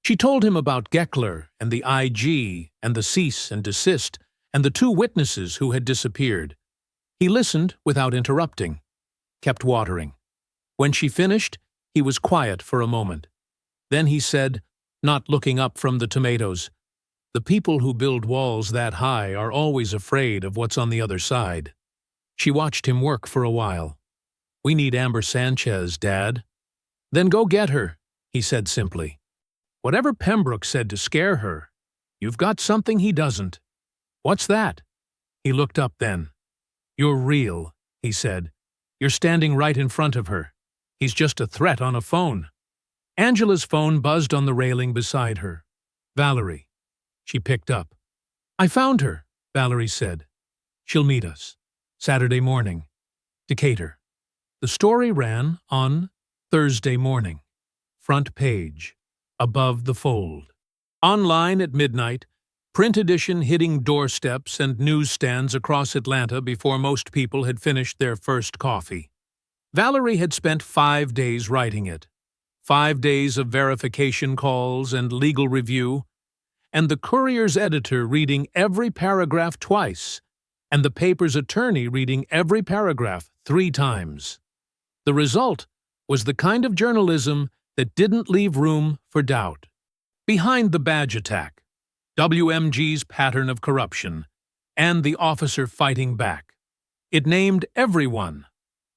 She told him about Geckler and the IG and the cease and desist and the 2 witnesses who had disappeared. He listened without interrupting, kept watering. When she finished, he was quiet for a moment. Then he said, not looking up from the tomatoes, "The people who build walls that high are always afraid of what's on the other side." She watched him work for a while. "We need Amber Sanchez, Dad." "Then go get her," he said simply. "Whatever Pembroke said to scare her, you've got something he doesn't." "What's that?" He looked up then. "You're real," he said. "You're standing right in front of her. He's just a threat on a phone." Angela's phone buzzed on the railing beside her. Valerie. She picked up. "I found her," Valerie said. "She'll meet us. Saturday morning. Decatur." The story ran on Thursday morning. Front page. Above the fold. Online at midnight. Print edition hitting doorsteps and newsstands across Atlanta before most people had finished their first coffee. Valerie had spent 5 days writing it. 5 days of verification calls and legal review, and the Courier's editor reading every paragraph twice, and the paper's attorney reading every paragraph 3 times. The result was the kind of journalism that didn't leave room for doubt. Behind the badge attack, WMG's pattern of corruption, and the officer fighting back. It named everyone: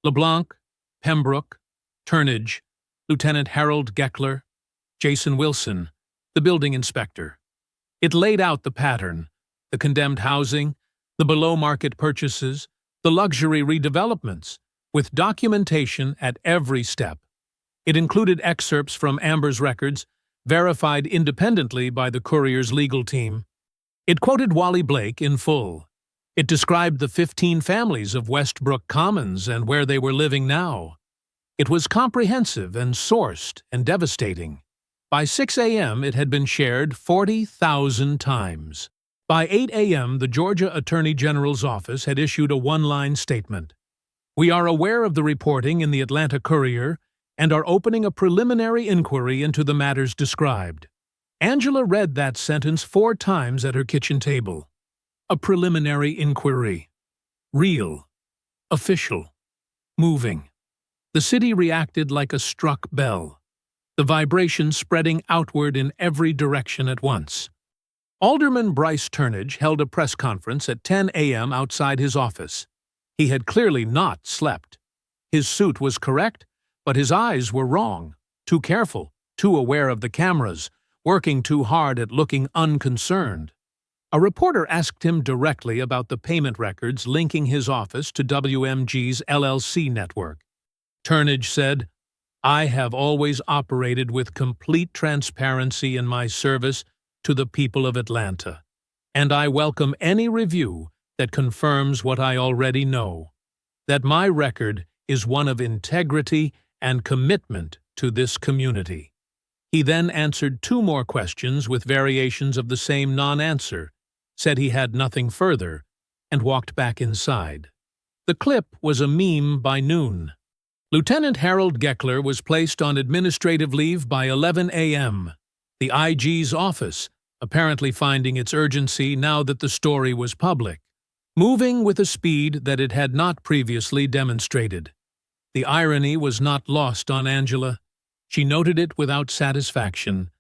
LeBlanc, Pembroke, Turnage, Lieutenant Harold Geckler, Jason Wilson, the building inspector. It laid out the pattern: the condemned housing, the below-market purchases, the luxury redevelopments, with documentation at every step. It included excerpts from Amber's records, verified independently by the Courier's legal team. It quoted Wally Blake in full. It described the 15 families of Westbrook Commons and where they were living now. It was comprehensive and sourced and devastating. By 6 a.m., it had been shared 40,000 times. By 8 a.m., the Georgia Attorney General's office had issued a one-line statement. "We are aware of the reporting in the Atlanta Courier and are opening a preliminary inquiry into the matters described." Angela read that sentence 4 times at her kitchen table. A preliminary inquiry. Real. Official. Moving. The city reacted like a struck bell, the vibration spreading outward in every direction at once. Alderman Bryce Turnage held a press conference at 10 a.m. outside his office. He had clearly not slept. His suit was correct, but his eyes were wrong, too careful, too aware of the cameras, working too hard at looking unconcerned. A reporter asked him directly about the payment records linking his office to WMG's LLC network. Turnage said, "I have always operated with complete transparency in my service to the people of Atlanta, and I welcome any review that confirms what I already know, that my record is one of integrity and commitment to this community." He then answered 2 more questions with variations of the same non-answer, said he had nothing further, and walked back inside. The clip was a meme by noon. Lieutenant Harold Geckler was placed on administrative leave by 11 a.m. The IG's office, apparently finding its urgency now that the story was public, moving with a speed that it had not previously demonstrated. The irony was not lost on Angela. She noted it without satisfaction.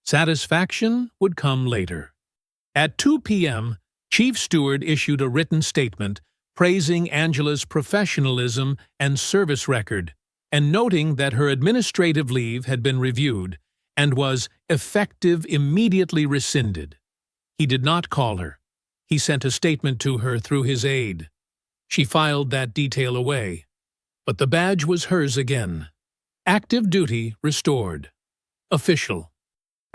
Satisfaction would come later. At 2 p.m., Chief Stewart issued a written statement praising Angela's professionalism and service record, and noting that her administrative leave had been reviewed and was effective immediately rescinded. He did not call her. He sent a statement to her through his aide. She filed that detail away. But the badge was hers again. Active duty restored. Official.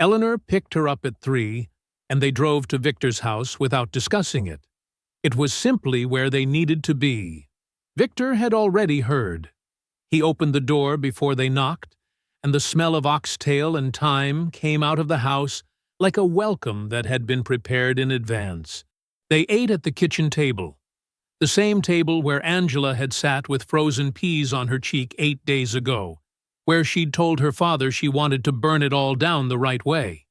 Eleanor picked her up at 3, and they drove to Victor's house without discussing it. It was simply where they needed to be. Victor had already heard. He opened the door before they knocked, and the smell of oxtail and thyme came out of the house like a welcome that had been prepared in advance. They ate at the kitchen table, the same table where Angela had sat with frozen peas on her cheek 8 days ago, where she'd told her father she wanted to burn it all down the right way.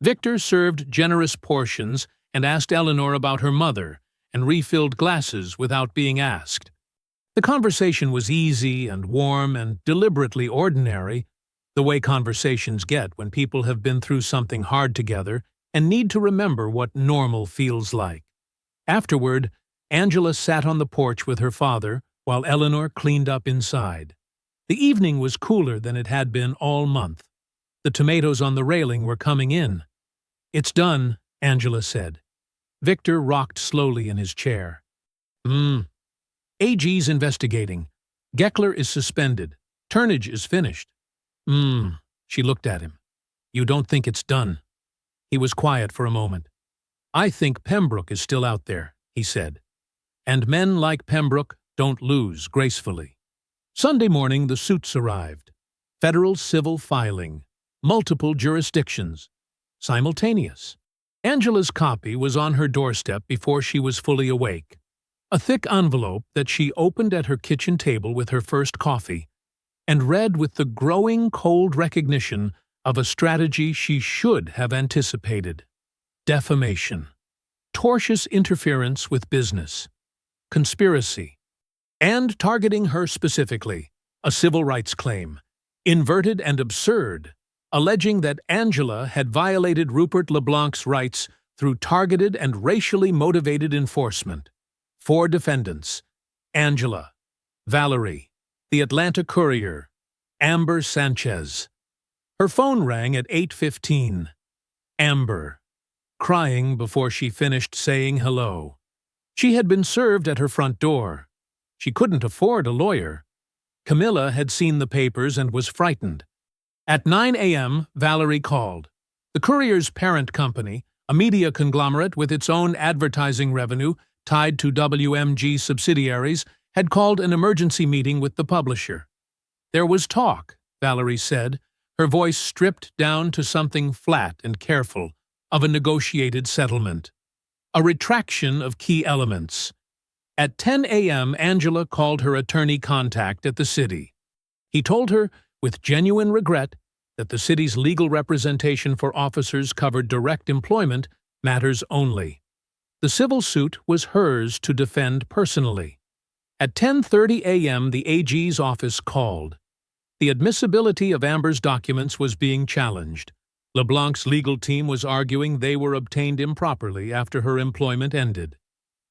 Victor served generous portions and asked Eleanor about her mother, and refilled glasses without being asked. The conversation was easy and warm and deliberately ordinary, the way conversations get when people have been through something hard together and need to remember what normal feels like. Afterward, Angela sat on the porch with her father while Eleanor cleaned up inside. The evening was cooler than it had been all month. The tomatoes on the railing were coming in. "It's done," Angela said. Victor rocked slowly in his chair. AG's investigating. Geckler is suspended. Turnage is finished." She looked at him. "You don't think it's done?" He was quiet for a moment. "I think Pembroke is still out there," he said. "And men like Pembroke don't lose gracefully." Sunday morning the suits arrived. Federal civil filing. Multiple jurisdictions. Simultaneous. Angela's copy was on her doorstep before she was fully awake. A thick envelope that she opened at her kitchen table with her first coffee, and read with the growing cold recognition of a strategy she should have anticipated. Defamation. Tortious interference with business. Conspiracy. And targeting her specifically, a civil rights claim, inverted and absurd, alleging that Angela had violated Rupert LeBlanc's rights through targeted and racially motivated enforcement. 4 defendants: Angela, Valerie, the Atlanta Courier, Amber Sanchez. Her phone rang at 8:15. Amber, crying before she finished saying hello. She had been served at her front door. She couldn't afford a lawyer. Camilla had seen the papers and was frightened. At 9 a.m., Valerie called. The Courier's parent company, a media conglomerate with its own advertising revenue tied to WMG subsidiaries, had called an emergency meeting with the publisher. There was talk, Valerie said, her voice stripped down to something flat and careful, of a negotiated settlement. A retraction of key elements. At 10 a.m., Angela called her attorney contact at the city. He told her, with genuine regret, that the city's legal representation for officers covered direct employment matters only. The civil suit was hers to defend personally. At 10:30 a.m., the AG's office called. The admissibility of Amber's documents was being challenged. LeBlanc's legal team was arguing they were obtained improperly after her employment ended.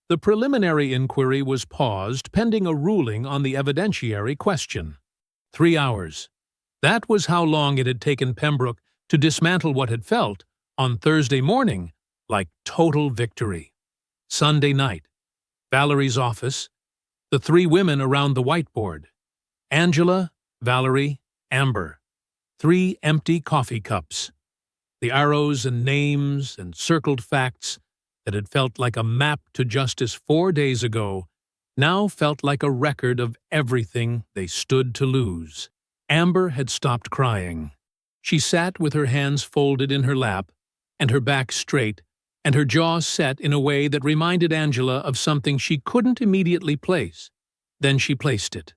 The preliminary inquiry was paused pending a ruling on the evidentiary question. 3 hours. That was how long it had taken Pembroke to dismantle what had felt, on Thursday morning, like total victory. Sunday night. Valerie's office. The 3 women around the whiteboard. Angela, Valerie, Amber. 3 empty coffee cups. The arrows and names and circled facts that had felt like a map to justice 4 days ago now felt like a record of everything they stood to lose. Amber had stopped crying. She sat with her hands folded in her lap, and her back straight, and her jaw set in a way that reminded Angela of something she couldn't immediately place. Then she placed it.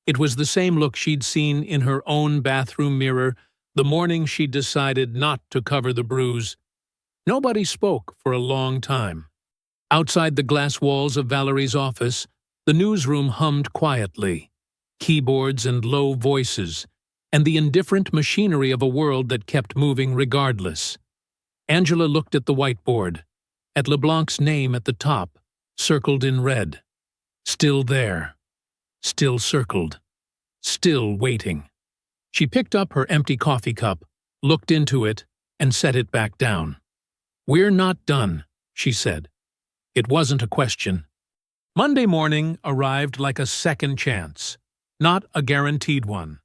It was the same look she'd seen in her own bathroom mirror the morning she'd decided not to cover the bruise. Nobody spoke for a long time. Outside the glass walls of Valerie's office, the newsroom hummed quietly. Keyboards and low voices, and the indifferent machinery of a world that kept moving regardless. Angela looked at the whiteboard, at LeBlanc's name at the top, circled in red. Still there. Still circled. Still waiting. She picked up her empty coffee cup, looked into it, and set it back down. "We're not done," she said. It wasn't a question. Monday morning arrived like a second chance, not a guaranteed one.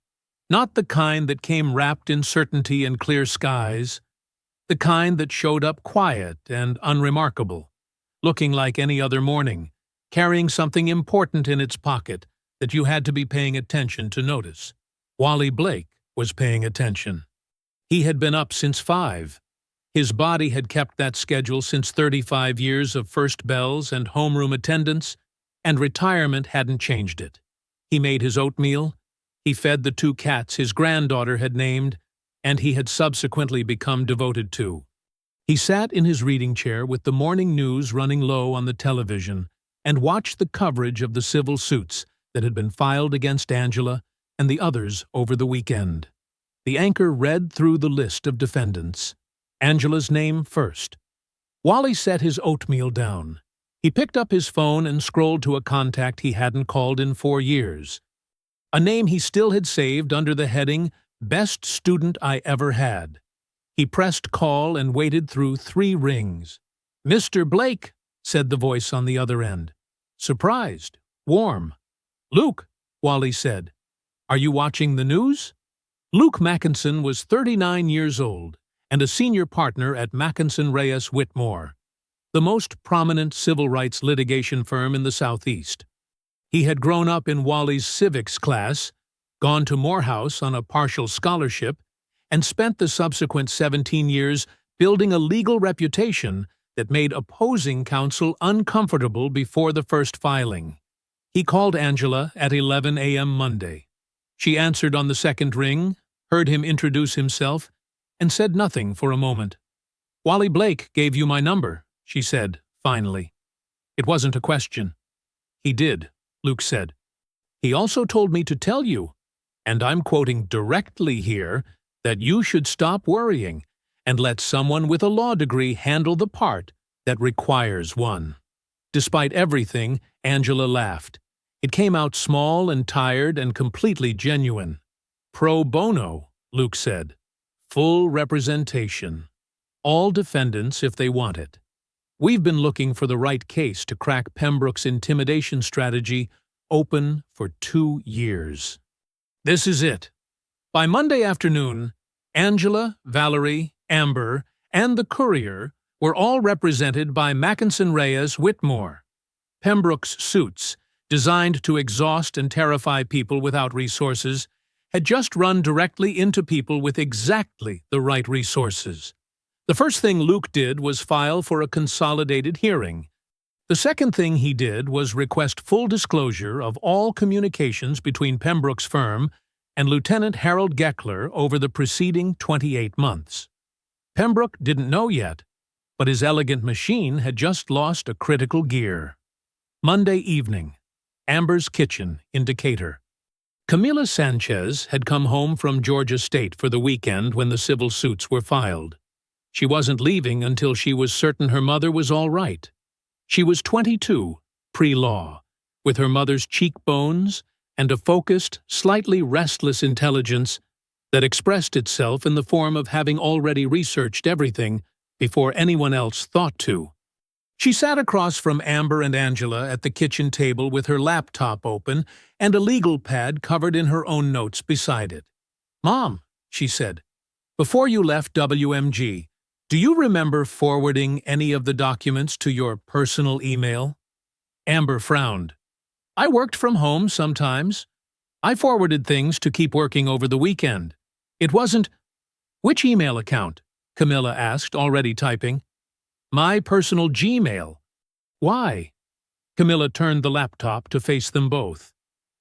Not the kind that came wrapped in certainty and clear skies, the kind that showed up quiet and unremarkable, looking like any other morning, carrying something important in its pocket that you had to be paying attention to notice. Wally Blake was paying attention. He had been up since 5. His body had kept that schedule since 35 years of first bells and homeroom attendance, and retirement hadn't changed it. He made his oatmeal, he fed the 2 cats his granddaughter had named, and he had subsequently become devoted to. He sat in his reading chair with the morning news running low on the television and watched the coverage of the civil suits that had been filed against Angela and the others over the weekend. The anchor read through the list of defendants. Angela's name first. Wally set his oatmeal down. He picked up his phone and scrolled to a contact he hadn't called in 4 years. A name he still had saved under the heading, "Best Student I Ever Had." He pressed call and waited through 3 rings. "Mr. Blake," said the voice on the other end. Surprised. Warm. "Luke," Wally said. "Are you watching the news?" Luke Mackinson was 39 years old and a senior partner at Mackinson Reyes Whitmore, the most prominent civil rights litigation firm in the Southeast. He had grown up in Wally's civics class, gone to Morehouse on a partial scholarship, and spent the subsequent 17 years building a legal reputation that made opposing counsel uncomfortable before the first filing. He called Angela at 11 a.m. Monday. She answered on the second ring, heard him introduce himself, and said nothing for a moment. "Wally Blake gave you my number," she said, finally. It wasn't a question. "He did," Luke said. "He also told me to tell you, and I'm quoting directly here, that you should stop worrying and let someone with a law degree handle the part that requires one." Despite everything, Angela laughed. It came out small and tired and completely genuine. "Pro bono," Luke said. "Full representation. All defendants if they want it. We've been looking for the right case to crack Pembroke's intimidation strategy open for 2 years. This is it." By Monday afternoon, Angela, Valerie, Amber, and the Courier were all represented by Mackinson Reyes Whitmore. Pembroke's suits, designed to exhaust and terrify people without resources, had just run directly into people with exactly the right resources. The first thing Luke did was file for a consolidated hearing. The second thing he did was request full disclosure of all communications between Pembroke's firm and Lieutenant Harold Geckler over the preceding 28 months. Pembroke didn't know yet, but his elegant machine had just lost a critical gear. Monday evening. Amber's kitchen in Decatur. Camila Sanchez had come home from Georgia State for the weekend when the civil suits were filed. She wasn't leaving until she was certain her mother was all right. She was 22, pre-law, with her mother's cheekbones and a focused, slightly restless intelligence that expressed itself in the form of having already researched everything before anyone else thought to. She sat across from Amber and Angela at the kitchen table with her laptop open and a legal pad covered in her own notes beside it. "Mom," she said, "before you left WMG, do you remember forwarding any of the documents to your personal email?" Amber frowned. "I worked from home sometimes. I forwarded things to keep working over the weekend. It wasn't—" "Which email account?" Camila asked, already typing. "My personal Gmail." "Why?" Camila turned the laptop to face them both.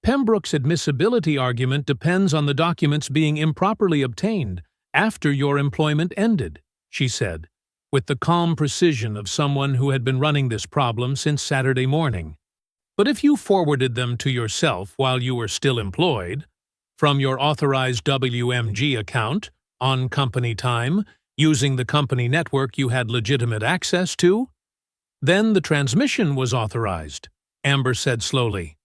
"Pembroke's admissibility argument depends on the documents being improperly obtained after your employment ended," she said, with the calm precision of someone who had been running this problem since Saturday morning. "But if you forwarded them to yourself while you were still employed, from your authorized WMG account, on company time, using the company network you had legitimate access to, then the transmission was authorized, Amber said slowly.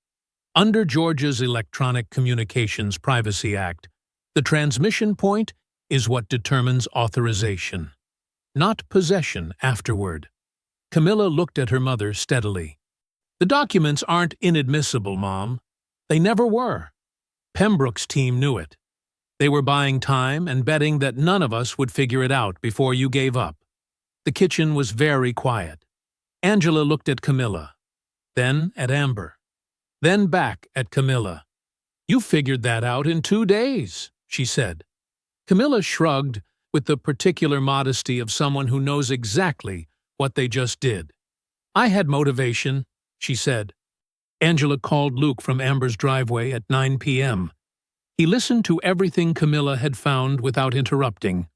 Under Georgia's Electronic Communications Privacy Act, the transmission point is what determines authorization, not possession afterward. Camilla looked at her mother steadily. The documents aren't inadmissible, Mom. They never were. Pembroke's team knew it. They were buying time and betting that none of us would figure it out before you gave up. The kitchen was very quiet. Angela looked at Camilla, then at Amber, then back at Camilla. You figured that out in 2 days, she said. Camilla shrugged with the particular modesty of someone who knows exactly what they just did. I had motivation, she said. Angela called Luke from Amber's driveway at 9 p.m. He listened to everything Camilla had found without interrupting.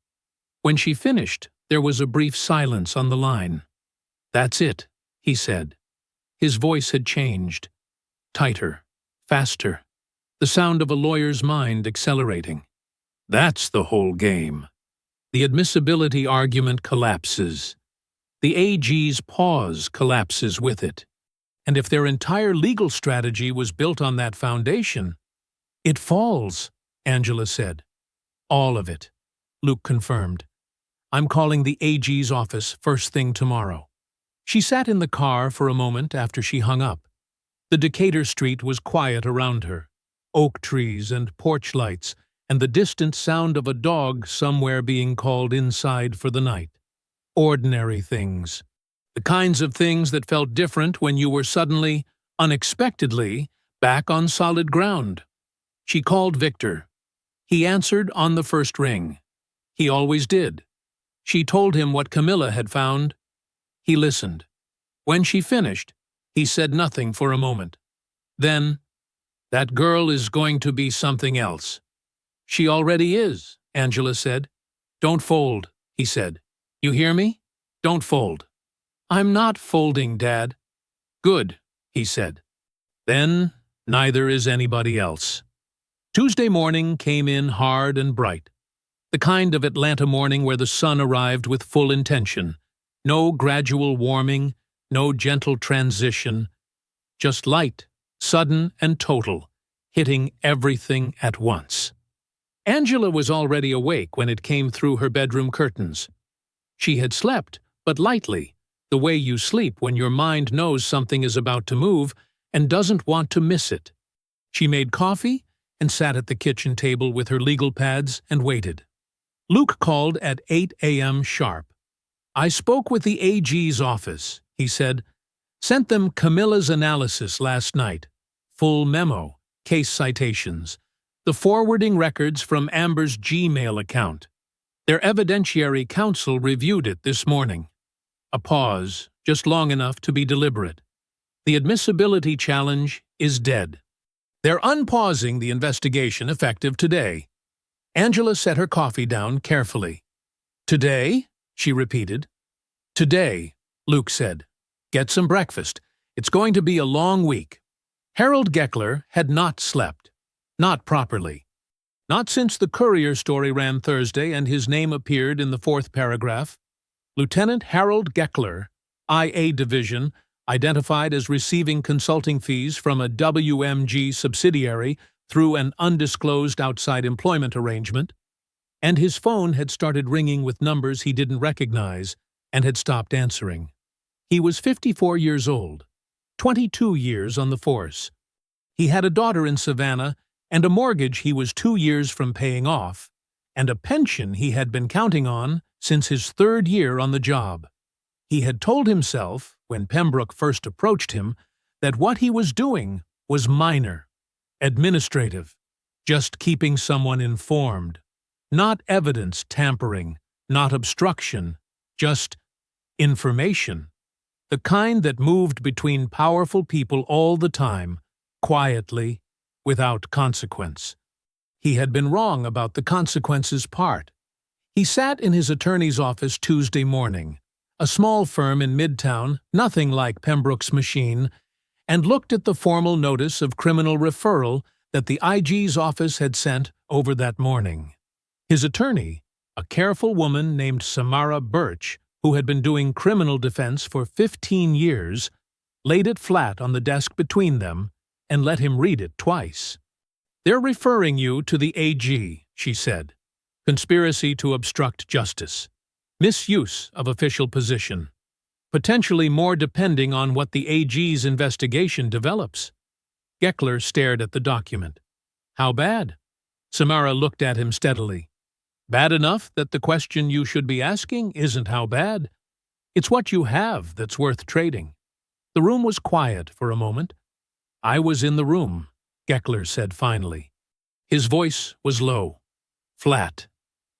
When she finished, there was a brief silence on the line. That's it, he said. His voice had changed. Tighter, faster, the sound of a lawyer's mind accelerating. That's the whole game. The admissibility argument collapses. The AG's pause collapses with it. And if their entire legal strategy was built on that foundation, it falls, Angela said. All of it, Luke confirmed. I'm calling the AG's office first thing tomorrow. She sat in the car for a moment after she hung up. The Decatur street was quiet around her. Oak trees and porch lights, and the distant sound of a dog somewhere being called inside for the night. Ordinary things. The kinds of things that felt different when you were suddenly, unexpectedly, back on solid ground. She called Victor. He answered on the first ring. He always did. She told him what Camilla had found. He listened. When she finished, he said nothing for a moment. Then, that girl is going to be something else. She already is, Angela said. Don't fold, he said. You hear me? Don't fold. I'm not folding, Dad. Good, he said. Then, neither is anybody else. Tuesday morning came in hard and bright. The kind of Atlanta morning where the sun arrived with full intention. No gradual warming, no gentle transition. Just light, sudden and total, hitting everything at once. Angela was already awake when it came through her bedroom curtains. She had slept, but lightly, the way you sleep when your mind knows something is about to move and doesn't want to miss it. She made coffee and sat at the kitchen table with her legal pads and waited. Luke called at 8 a.m. sharp. I spoke with the AG's office, he said. Sent them Camilla's analysis last night. Full memo, case citations, the forwarding records from Amber's Gmail account. Their evidentiary counsel reviewed it this morning. A pause, just long enough to be deliberate. The admissibility challenge is dead. They're unpausing the investigation effective today. Angela set her coffee down carefully. Today? She repeated. Today, Luke said. Get some breakfast. It's going to be a long week. Harold Geckler had not slept. Not properly. Not since the Courier story ran Thursday and his name appeared in the 4th paragraph. Lieutenant Harold Geckler, IA Division, identified as receiving consulting fees from a WMG subsidiary through an undisclosed outside employment arrangement, and his phone had started ringing with numbers he didn't recognize and had stopped answering. He was 54 years old, 22 years on the force. He had a daughter in Savannah and a mortgage he was 2 years from paying off, and a pension he had been counting on since his 3rd year on the job. He had told himself, when Pembroke first approached him, that what he was doing was minor, administrative, just keeping someone informed. Not evidence tampering, not obstruction, just information. The kind that moved between powerful people all the time, quietly, without consequence. He had been wrong about the consequences part. He sat in his attorney's office Tuesday morning, a small firm in Midtown, nothing like Pembroke's machine, and looked at the formal notice of criminal referral that the IG's office had sent over that morning. His attorney, a careful woman named Samara Birch, who had been doing criminal defense for 15 years, laid it flat on the desk between them, and let him read it twice. "They're referring you to the AG," she said. "Conspiracy to obstruct justice. Misuse of official position. Potentially more depending on what the AG's investigation develops." Geckler stared at the document. "How bad?" Samara looked at him steadily. "Bad enough that the question you should be asking isn't how bad. It's what you have that's worth trading." The room was quiet for a moment. "I was in the room," Geckler said finally. His voice was low, flat,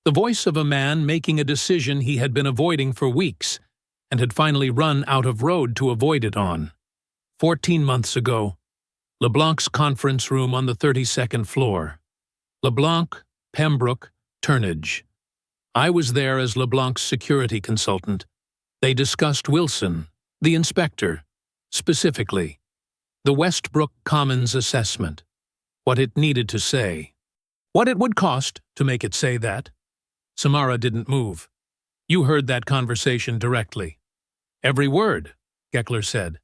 the voice of a man making a decision he had been avoiding for weeks and had finally run out of road to avoid it on. 14 months ago, LeBlanc's conference room on the 32nd floor. LeBlanc, Pembroke, Turnage. I was there as LeBlanc's security consultant. They discussed Wilson, the inspector, specifically, the Westbrook Commons assessment, what it needed to say, what it would cost to make it say that. Samara didn't move. "You heard that conversation directly." "Every word," Geckler said.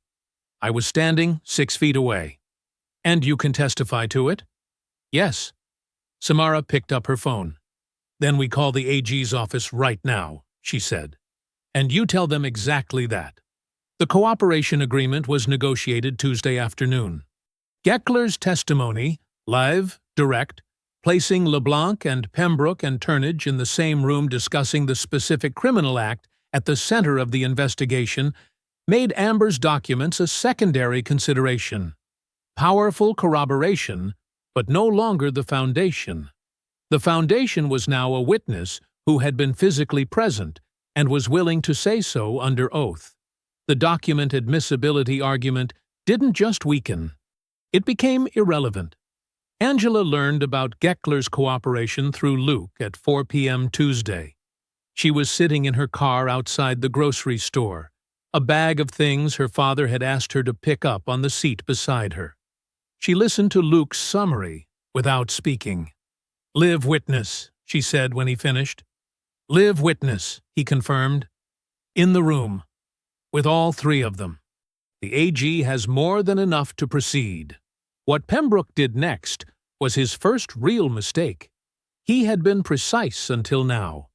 "I was standing 6 feet away." "And you can testify to it?" "Yes." Samara picked up her phone. "Then we call the AG's office right now," she said. "And you tell them exactly that." The cooperation agreement was negotiated Tuesday afternoon. Geckler's testimony, live, direct, placing LeBlanc and Pembroke and Turnage in the same room discussing the specific criminal act at the center of the investigation, made Amber's documents a secondary consideration. Powerful corroboration, but no longer the foundation. The foundation was now a witness who had been physically present and was willing to say so under oath. The document admissibility argument didn't just weaken. It became irrelevant. Angela learned about Geckler's cooperation through Luke at 4 p.m. Tuesday. She was sitting in her car outside the grocery store, a bag of things her father had asked her to pick up on the seat beside her. She listened to Luke's summary without speaking. "Live witness," she said when he finished. "Live witness," he confirmed. "In the room. With all three of them. The AG has more than enough to proceed." What Pembroke did next was his first real mistake. He had been precise until now.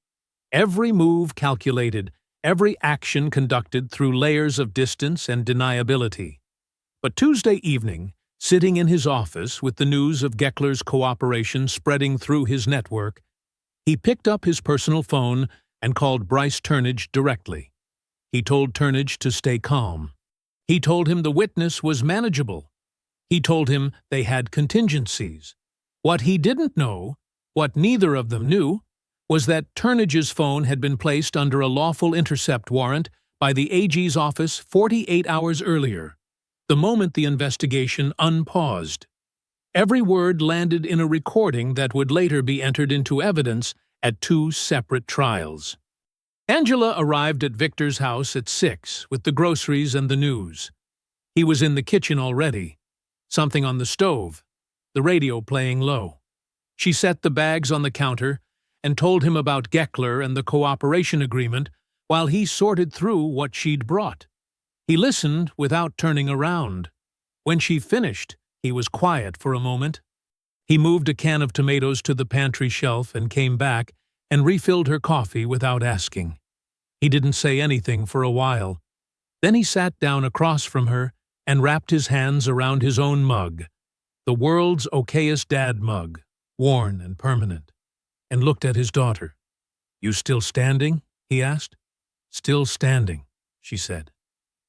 Every move calculated, every action conducted through layers of distance and deniability. But Tuesday evening, sitting in his office with the news of Geckler's cooperation spreading through his network, he picked up his personal phone and called Bryce Turnage directly. He told Turnage to stay calm. He told him the witness was manageable. He told him they had contingencies. What he didn't know, what neither of them knew, was that Turnage's phone had been placed under a lawful intercept warrant by the AG's office 48 hours earlier, the moment the investigation unpaused. Every word landed in a recording that would later be entered into evidence at 2 separate trials. Angela arrived at Victor's house at 6 with the groceries and the news. He was in the kitchen already, something on the stove, the radio playing low. She set the bags on the counter and told him about Geckler and the cooperation agreement while he sorted through what she'd brought. He listened without turning around. When she finished, he was quiet for a moment. He moved a can of tomatoes to the pantry shelf and came back and refilled her coffee without asking. He didn't say anything for a while. Then he sat down across from her and wrapped his hands around his own mug, the world's okayest dad mug, worn and permanent, and looked at his daughter. "You still standing?" he asked. "Still standing," she said.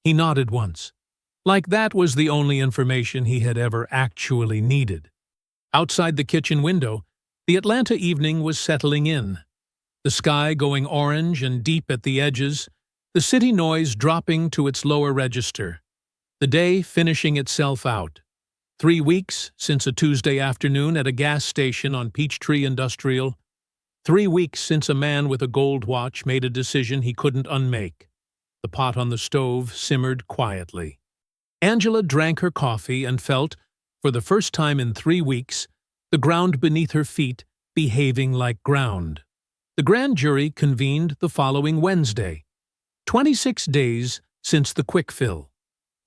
He nodded once, like that was the only information he had ever actually needed. Outside the kitchen window, the Atlanta evening was settling in, the sky going orange and deep at the edges, the city noise dropping to its lower register, the day finishing itself out. 3 weeks since a Tuesday afternoon at a gas station on Peachtree Industrial. 3 weeks since a man with a gold watch made a decision he couldn't unmake. The pot on the stove simmered quietly. Angela drank her coffee and felt, for the first time in 3 weeks, the ground beneath her feet behaving like ground. The grand jury convened the following Wednesday, 26 days since the quick fill.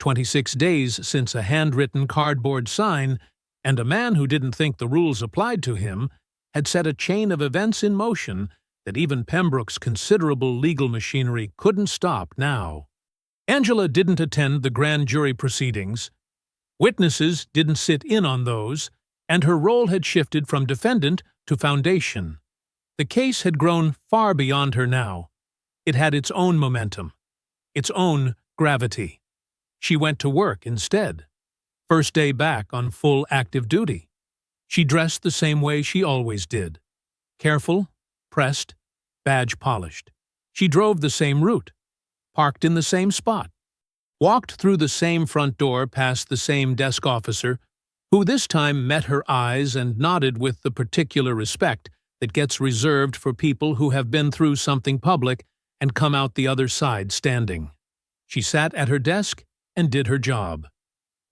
26 days since a handwritten cardboard sign and a man who didn't think the rules applied to him had set a chain of events in motion that even Pembroke's considerable legal machinery couldn't stop now. Angela didn't attend the grand jury proceedings. Witnesses didn't sit in on those, and her role had shifted from defendant to foundation. The case had grown far beyond her now. It had its own momentum, its own gravity. She went to work instead. First day back on full active duty. She dressed the same way she always did. Careful, pressed, badge polished. She drove the same route, parked in the same spot, walked through the same front door past the same desk officer, who this time met her eyes and nodded with the particular respect that gets reserved for people who have been through something public and come out the other side standing. She sat at her desk and did her job.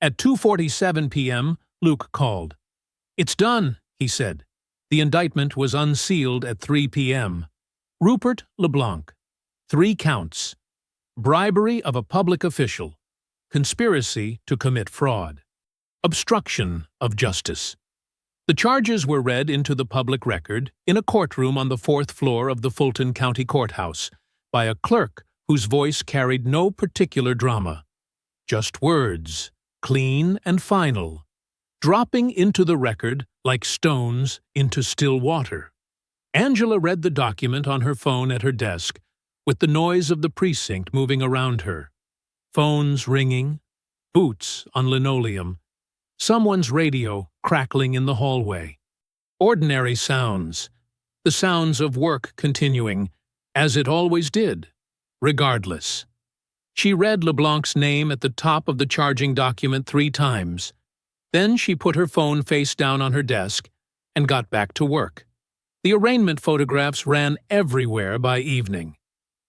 At 2:47 p.m., Luke called. "It's done," he said. The indictment was unsealed at 3 p.m. Rupert LeBlanc. 3 counts. Bribery of a public official. Conspiracy to commit fraud. Obstruction of justice. The charges were read into the public record in a courtroom on the 4th floor of the Fulton County Courthouse by a clerk whose voice carried no particular drama. Just words, clean and final, dropping into the record like stones into still water. Angela read the document on her phone at her desk, with the noise of the precinct moving around her. Phones ringing, boots on linoleum, someone's radio crackling in the hallway. Ordinary sounds, the sounds of work continuing, as it always did, regardless. She read LeBlanc's name at the top of the charging document 3 times. Then she put her phone face down on her desk and got back to work. The arraignment photographs ran everywhere by evening.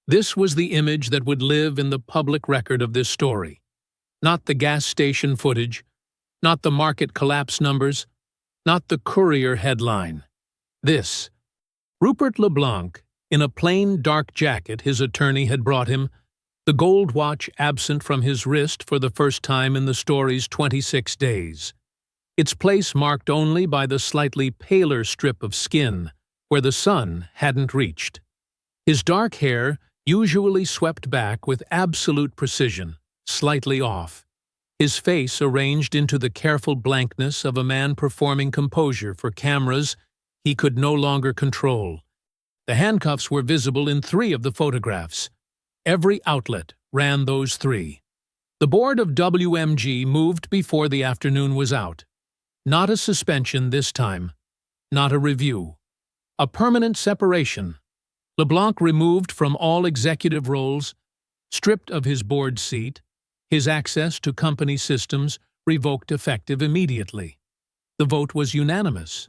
This was the image that would live in the public record of this story. Not the gas station footage, not the market collapse numbers, not the Courier headline. This. Rupert LeBlanc, in a plain dark jacket his attorney had brought him, the gold watch absent from his wrist for the first time in the story's 26 days. Its place marked only by the slightly paler strip of skin where the sun hadn't reached. His dark hair, usually swept back with absolute precision, slightly off. His face arranged into the careful blankness of a man performing composure for cameras he could no longer control. The handcuffs were visible in 3 of the photographs. Every outlet ran those 3. The board of WMG moved before the afternoon was out. Not a suspension this time. Not a review. A permanent separation. LeBlanc removed from all executive roles, stripped of his board seat, his access to company systems revoked effective immediately. The vote was unanimous.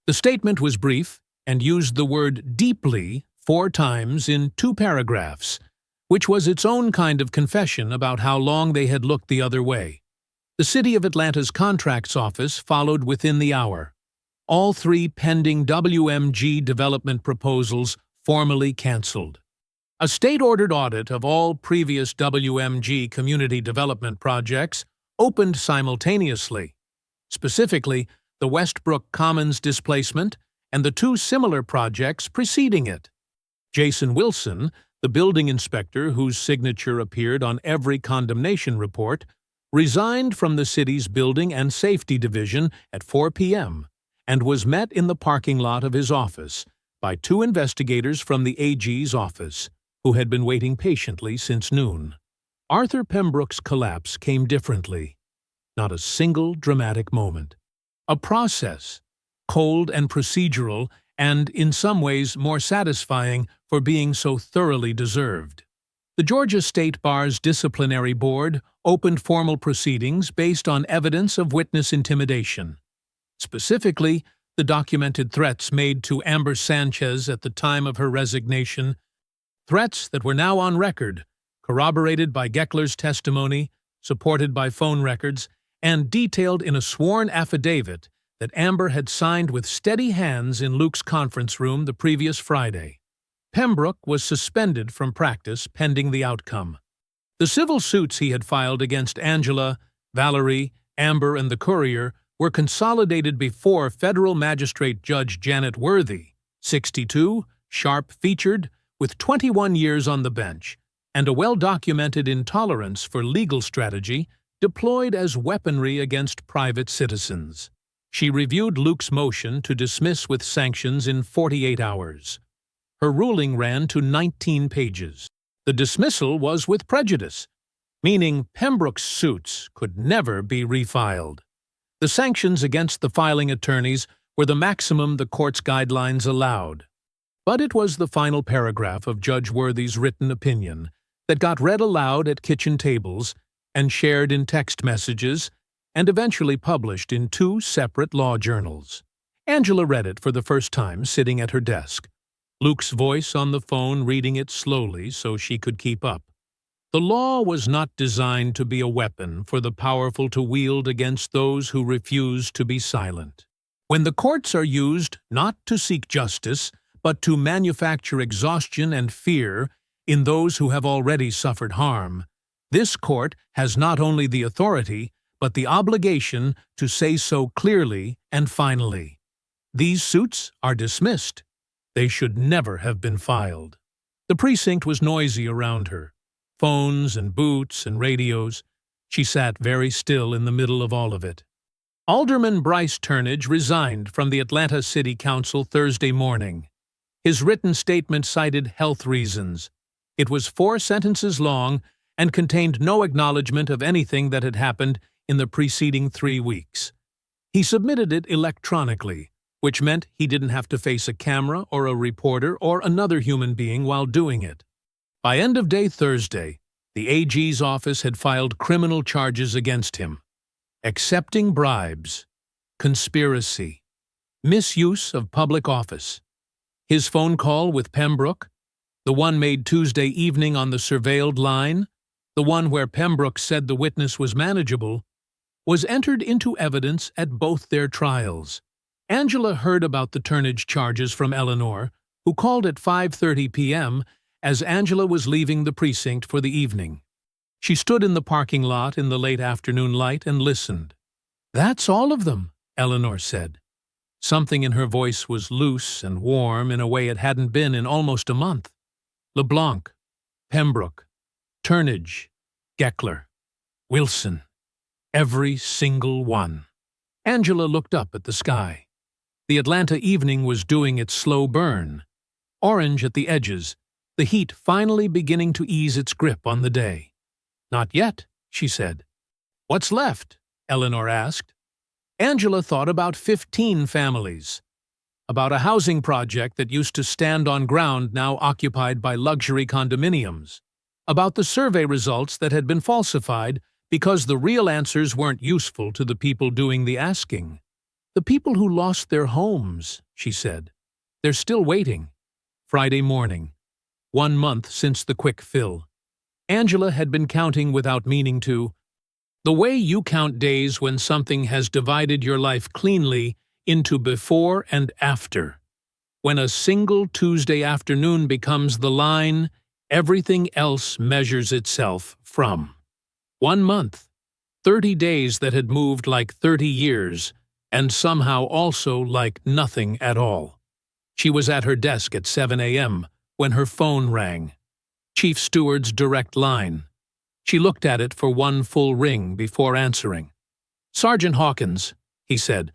The statement was brief and used the word deeply 4 times in 2 paragraphs, which was its own kind of confession about how long they had looked the other way. The City of Atlanta's contracts office followed within the hour. All 3 pending WMG development proposals formally canceled. A state-ordered audit of all previous WMG community development projects opened simultaneously, specifically the Westbrook Commons displacement and the 2 similar projects preceding it. Jason Wilson, the building inspector whose signature appeared on every condemnation report, resigned from the city's Building and Safety Division at 4 p.m. and was met in the parking lot of his office by 2 investigators from the AG's office, who had been waiting patiently since noon. Arthur Pembroke's collapse came differently. Not a single dramatic moment. A process, cold and procedural, and in some ways more satisfying for being so thoroughly deserved. The Georgia State Bar's Disciplinary Board opened formal proceedings based on evidence of witness intimidation. Specifically, the documented threats made to Amber Sanchez at the time of her resignation, threats that were now on record, corroborated by Geckler's testimony, supported by phone records, and detailed in a sworn affidavit that Amber had signed with steady hands in Luke's conference room the previous Friday. Pembroke was suspended from practice pending the outcome. The civil suits he had filed against Angela, Valerie, Amber, and the Courier were consolidated before federal magistrate Judge Janet Worthy, 62, sharp-featured, with 21 years on the bench, and a well-documented intolerance for legal strategy deployed as weaponry against private citizens. She reviewed Luke's motion to dismiss with sanctions in 48 hours. Her ruling ran to 19 pages. The dismissal was with prejudice, meaning Pembroke's suits could never be refiled. The sanctions against the filing attorneys were the maximum the court's guidelines allowed. But it was the final paragraph of Judge Worthy's written opinion that got read aloud at kitchen tables and shared in text messages and eventually published in 2 separate law journals. Angela read it for the first time sitting at her desk, Luke's voice on the phone reading it slowly so she could keep up. The law was not designed to be a weapon for the powerful to wield against those who refuse to be silent. When the courts are used not to seek justice, but to manufacture exhaustion and fear in those who have already suffered harm, this court has not only the authority, but the obligation to say so clearly and finally. These suits are dismissed. They should never have been filed. The precinct was noisy around her. Phones and boots and radios. She sat very still in the middle of all of it. Alderman Bryce Turnage resigned from the Atlanta City Council Thursday morning. His written statement cited health reasons. It was 4 sentences long and contained no acknowledgement of anything that had happened in the preceding 3 weeks. He submitted it electronically, which meant he didn't have to face a camera or a reporter or another human being while doing it. By end of day Thursday, the AG's office had filed criminal charges against him: accepting bribes, conspiracy, misuse of public office. His phone call with Pembroke, the one made Tuesday evening on the surveilled line, the one where Pembroke said the witness was manageable, was entered into evidence at both their trials. Angela heard about the Turnage charges from Eleanor, who called at 5:30 p.m. as Angela was leaving the precinct for the evening. She stood in the parking lot in the late afternoon light and listened. "That's all of them," Eleanor said. Something in her voice was loose and warm in a way it hadn't been in almost a month. LeBlanc, Pembroke, Turnage, Geckler, Wilson. Every single one. Angela looked up at the sky. The Atlanta evening was doing its slow burn. Orange at the edges, the heat finally beginning to ease its grip on the day. "Not yet," she said. "What's left?" Eleanor asked. Angela thought about 15 families. About a housing project that used to stand on ground now occupied by luxury condominiums. About the survey results that had been falsified because the real answers weren't useful to the people doing the asking. "The people who lost their homes," she said. "They're still waiting." Friday morning. 1 month since the quick fill. Angela had been counting without meaning to. The way you count days when something has divided your life cleanly into before and after. When a single Tuesday afternoon becomes the line, everything else measures itself from. 1 month, 30 days that had moved like 30 years, and somehow also like nothing at all. She was at her desk at 7 a.m. when her phone rang. Chief Steward's direct line. She looked at it for 1 full ring before answering. "Sergeant Hawkins," he said.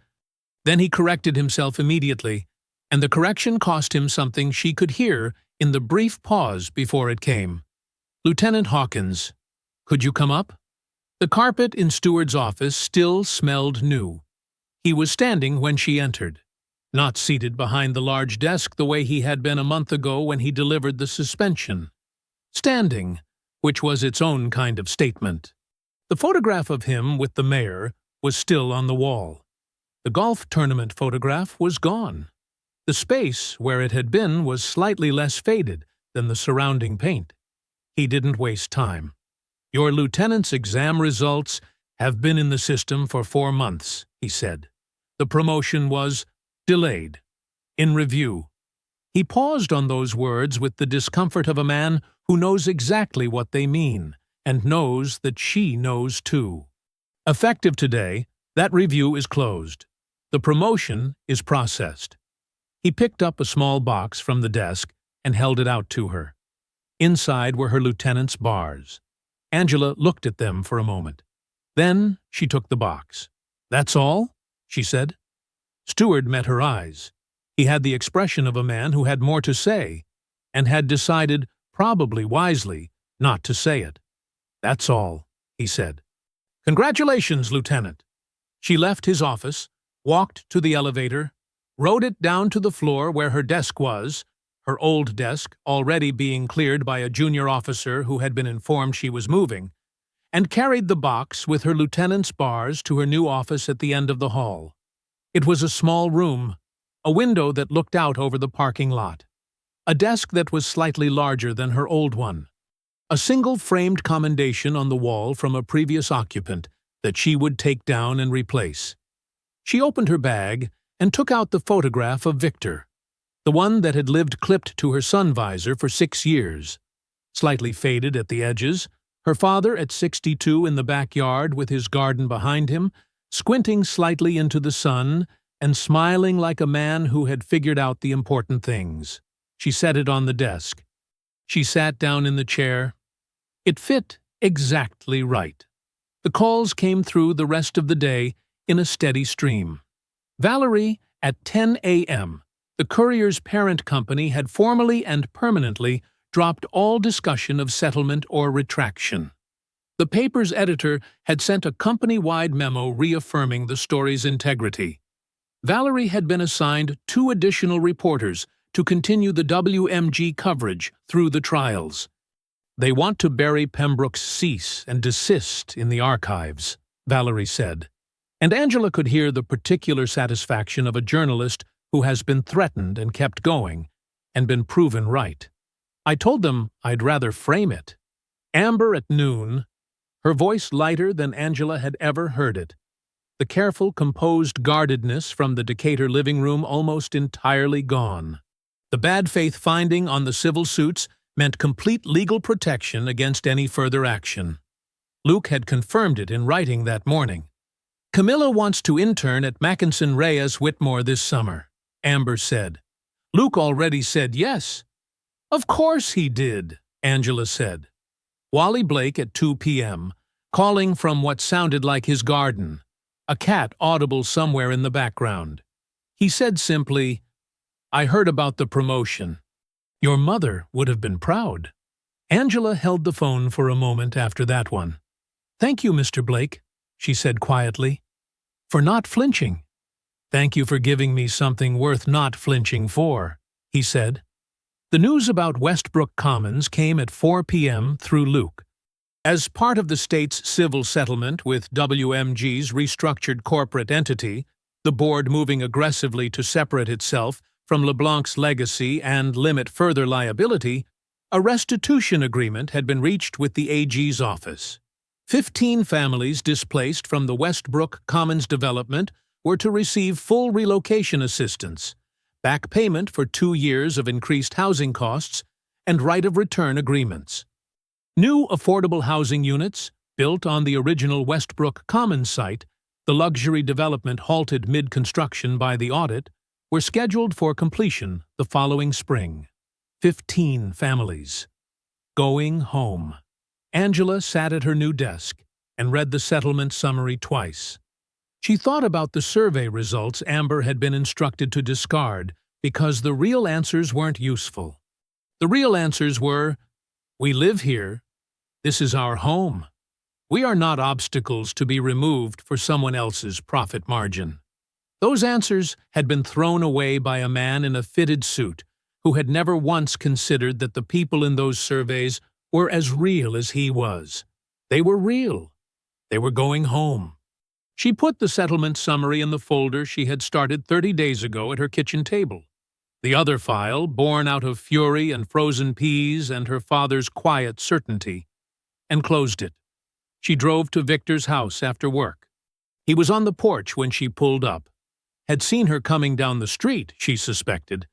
Then he corrected himself immediately, and the correction cost him something she could hear in the brief pause before it came. "Lieutenant Hawkins, could you come up?" The carpet in Steward's office still smelled new. He was standing when she entered, not seated behind the large desk the way he had been a month ago when he delivered the suspension. Standing, which was its own kind of statement. The photograph of him with the mayor was still on the wall. The golf tournament photograph was gone. The space where it had been was slightly less faded than the surrounding paint. He didn't waste time. "Your lieutenant's exam results have been in the system for 4 months," he said. "The promotion was delayed. In review." He paused on those words with the discomfort of a man who knows exactly what they mean and knows that she knows too. Effective today, that review is closed. The promotion is processed. He picked up a small box from the desk and held it out to her. Inside were her lieutenant's bars. Angela looked at them for a moment. Then she took the box. "That's all?" she said. Stewart met her eyes. He had the expression of a man who had more to say, and had decided, probably wisely, not to say it. "That's all," he said. "Congratulations, Lieutenant." She left his office, walked to the elevator, rode it down to the floor where her desk was, her old desk already being cleared by a junior officer who had been informed she was moving, and carried the box with her lieutenant's bars to her new office at the end of the hall. It was a small room, a window that looked out over the parking lot, a desk that was slightly larger than her old one, a single framed commendation on the wall from a previous occupant that she would take down and replace. She opened her bag and took out the photograph of Victor, the one that had lived clipped to her sun visor for 6 years. Slightly faded at the edges, her father at 62 in the backyard with his garden behind him, squinting slightly into the sun and smiling like a man who had figured out the important things. She set it on the desk. She sat down in the chair. It fit exactly right. The calls came through the rest of the day in a steady stream. Valerie, at 10 a.m., the Courier's parent company had formally and permanently dropped all discussion of settlement or retraction. The paper's editor had sent a company-wide memo reaffirming the story's integrity. Valerie had been assigned 2 additional reporters to continue the WMG coverage through the trials. "They want to bury Pembroke's cease and desist in the archives," Valerie said. And Angela could hear the particular satisfaction of a journalist who has been threatened and kept going, and been proven right. "I told them I'd rather frame it." Amber at noon, her voice lighter than Angela had ever heard it. The careful, composed guardedness from the Decatur living room almost entirely gone. The bad faith finding on the civil suits meant complete legal protection against any further action. Luke had confirmed it in writing that morning. "Camilla wants to intern at Mackinson Reyes Whitmore this summer," Amber said. "Luke already said yes." "Of course he did," Angela said. Wally Blake at 2 p.m., calling from what sounded like his garden, a cat audible somewhere in the background. He said simply, "I heard about the promotion. Your mother would have been proud." Angela held the phone for a moment after that one. "Thank you, Mr. Blake," she said quietly, "for not flinching." "Thank you for giving me something worth not flinching for," he said. The news about Westbrook Commons came at 4 p.m. through Luke. As part of the state's civil settlement with WMG's restructured corporate entity, the board moving aggressively to separate itself from LeBlanc's legacy and limit further liability, a restitution agreement had been reached with the AG's office. 15 families displaced from the Westbrook Commons development were to receive full relocation assistance, back payment for 2 years of increased housing costs, and right of return agreements. New affordable housing units, built on the original Westbrook Commons site, the luxury development halted mid-construction by the audit, were scheduled for completion the following spring. 15 families. Going home. Angela sat at her new desk and read the settlement summary twice. She thought about the survey results Amber had been instructed to discard because the real answers weren't useful. The real answers were, "We live here. This is our home. We are not obstacles to be removed for someone else's profit margin." Those answers had been thrown away by a man in a fitted suit who had never once considered that the people in those surveys were as real as he was. They were real. They were going home. She put the settlement summary in the folder she had started 30 days ago at her kitchen table. The other file, born out of fury and frozen peas and her father's quiet certainty, and closed it. She drove to Victor's house after work. He was on the porch when she pulled up, had seen her coming down the street, she suspected,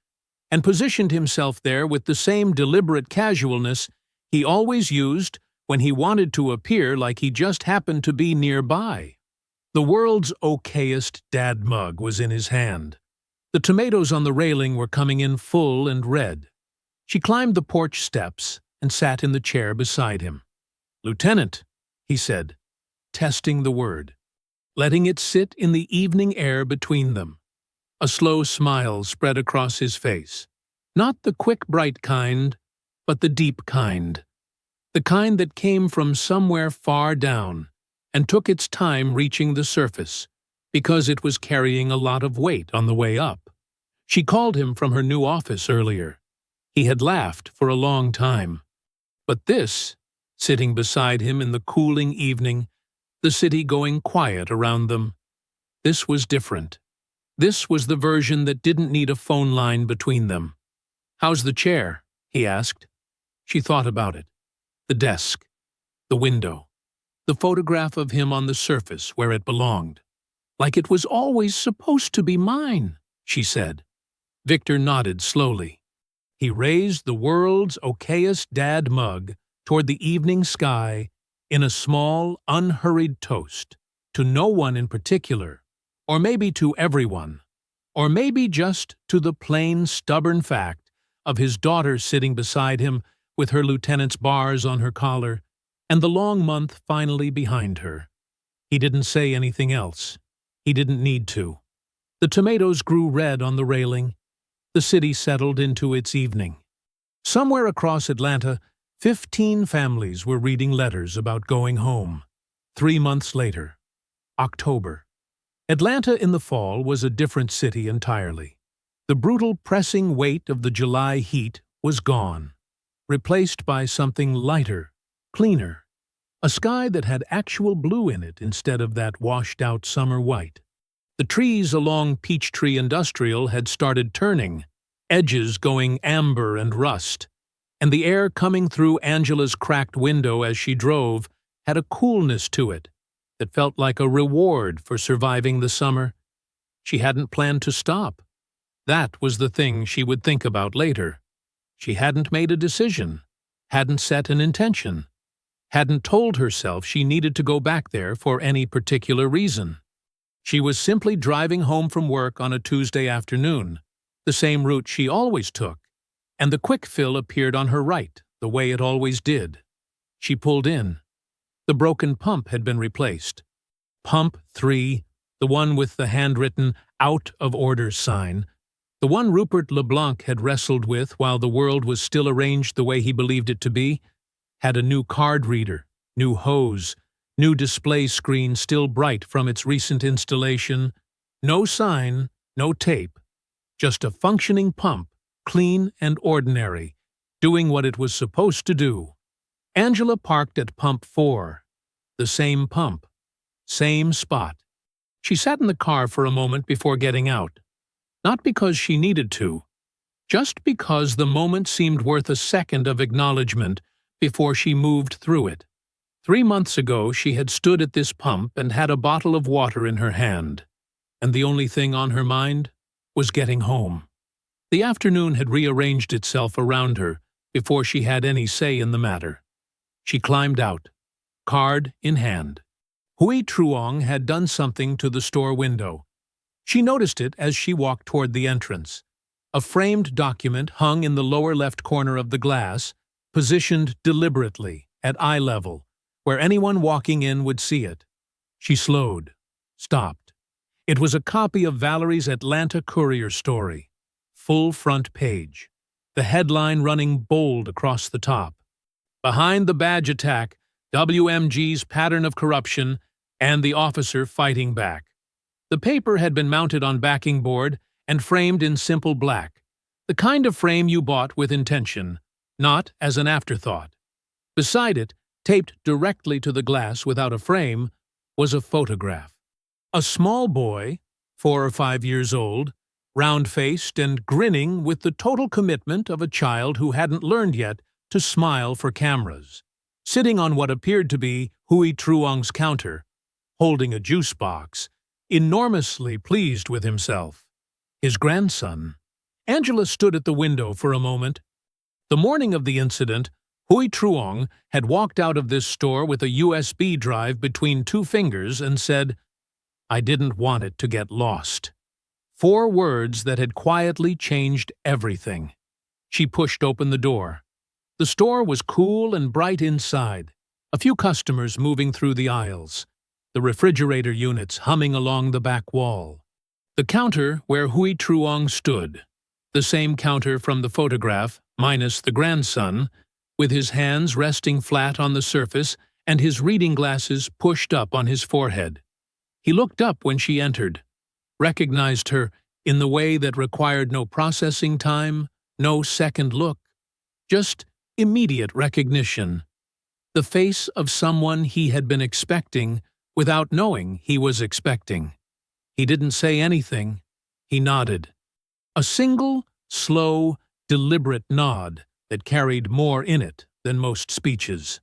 and positioned himself there with the same deliberate casualness he always used when he wanted to appear like he just happened to be nearby. The world's okayest dad mug was in his hand. The tomatoes on the railing were coming in full and red. She climbed the porch steps and sat in the chair beside him. "Lieutenant," he said, testing the word, letting it sit in the evening air between them. A slow smile spread across his face. Not the quick, bright kind, but the deep kind. The kind that came from somewhere far down and took its time reaching the surface because it was carrying a lot of weight on the way up. She called him from her new office earlier. He had laughed for a long time. But this, sitting beside him in the cooling evening, the city going quiet around them, this was different. This was the version that didn't need a phone line between them. "How's the chair?" he asked. She thought about it. The desk, the window, the photograph of him on the surface where it belonged. "Like it was always supposed to be mine," she said. Victor nodded slowly. He raised the world's okayest dad mug toward the evening sky in a small, unhurried toast, to no one in particular, or maybe to everyone, or maybe just to the plain, stubborn fact of his daughter sitting beside him with her lieutenant's bars on her collar, and the long month finally behind her. He didn't say anything else. He didn't need to. The tomatoes grew red on the railing. The city settled into its evening. Somewhere across Atlanta, 15 families were reading letters about going home. 3 months later, October. Atlanta in the fall was a different city entirely. The brutal, pressing weight of the July heat was gone, replaced by something lighter, cleaner, a sky that had actual blue in it instead of that washed-out summer white. The trees along Peachtree Industrial had started turning, edges going amber and rust, and the air coming through Angela's cracked window as she drove had a coolness to it that felt like a reward for surviving the summer. She hadn't planned to stop. That was the thing she would think about later. She hadn't made a decision, hadn't set an intention, hadn't told herself she needed to go back there for any particular reason. She was simply driving home from work on a Tuesday afternoon, the same route she always took, and the quick fill appeared on her right, the way it always did. She pulled in. The broken pump had been replaced. Pump 3, the one with the handwritten "out of order" sign, the one Rupert LeBlanc had wrestled with while the world was still arranged the way he believed it to be, had a new card reader, new hose, new display screen still bright from its recent installation, no sign, no tape, just a functioning pump, clean and ordinary, doing what it was supposed to do. Angela parked at pump 4, the same pump, same spot. She sat in the car for a moment before getting out, not because she needed to, just because the moment seemed worth a second of acknowledgement before she moved through it. 3 months ago she had stood at this pump and had a bottle of water in her hand, and the only thing on her mind was getting home. The afternoon had rearranged itself around her before she had any say in the matter. She climbed out, card in hand. Hui Truong had done something to the store window. She noticed it as she walked toward the entrance. A framed document hung in the lower left corner of the glass, positioned deliberately, at eye level, where anyone walking in would see it. She slowed, stopped. It was a copy of Valerie's Atlanta Courier story, full front page, the headline running bold across the top. Behind the badge attack, WMG's pattern of corruption and the officer fighting back. The paper had been mounted on backing board and framed in simple black, the kind of frame you bought with intention, not as an afterthought. Beside it, taped directly to the glass without a frame, was a photograph. A small boy, 4 or 5 years old, round-faced and grinning with the total commitment of a child who hadn't learned yet to smile for cameras, sitting on what appeared to be Hui Truong's counter, holding a juice box, enormously pleased with himself. His grandson. Angela stood at the window for a moment. The morning of the incident, Hui Truong had walked out of this store with a USB drive between two fingers and said, "I didn't want it to get lost." 4 words that had quietly changed everything. She pushed open the door. The store was cool and bright inside, a few customers moving through the aisles, the refrigerator units humming along the back wall. The counter where Hui Truong stood, the same counter from the photograph, minus the grandson, with his hands resting flat on the surface and his reading glasses pushed up on his forehead. He looked up when she entered, recognized her in the way that required no processing time, no second look, just immediate recognition. The face of someone he had been expecting without knowing he was expecting. He didn't say anything. He nodded. A single, slow, deliberate nod that carried more in it than most speeches.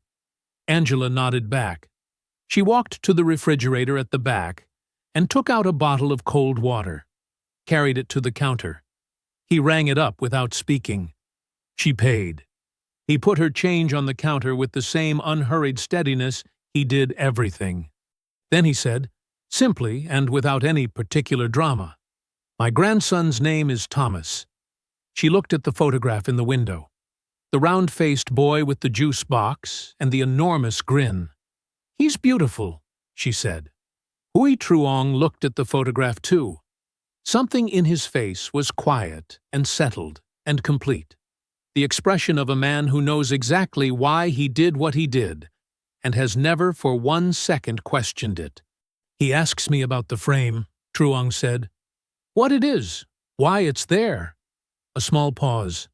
Angela nodded back. She walked to the refrigerator at the back and took out a bottle of cold water, carried it to the counter. He rang it up without speaking. She paid. He put her change on the counter with the same unhurried steadiness he did everything. Then he said, simply and without any particular drama, "My grandson's name is Thomas." She looked at the photograph in the window. The round-faced boy with the juice box and the enormous grin. "He's beautiful," she said. Hui Truong looked at the photograph too. Something in his face was quiet and settled and complete. The expression of a man who knows exactly why he did what he did and has never for 1 second questioned it. "He asks me about the frame," Truong said. "What it is, why it's there." A small pause.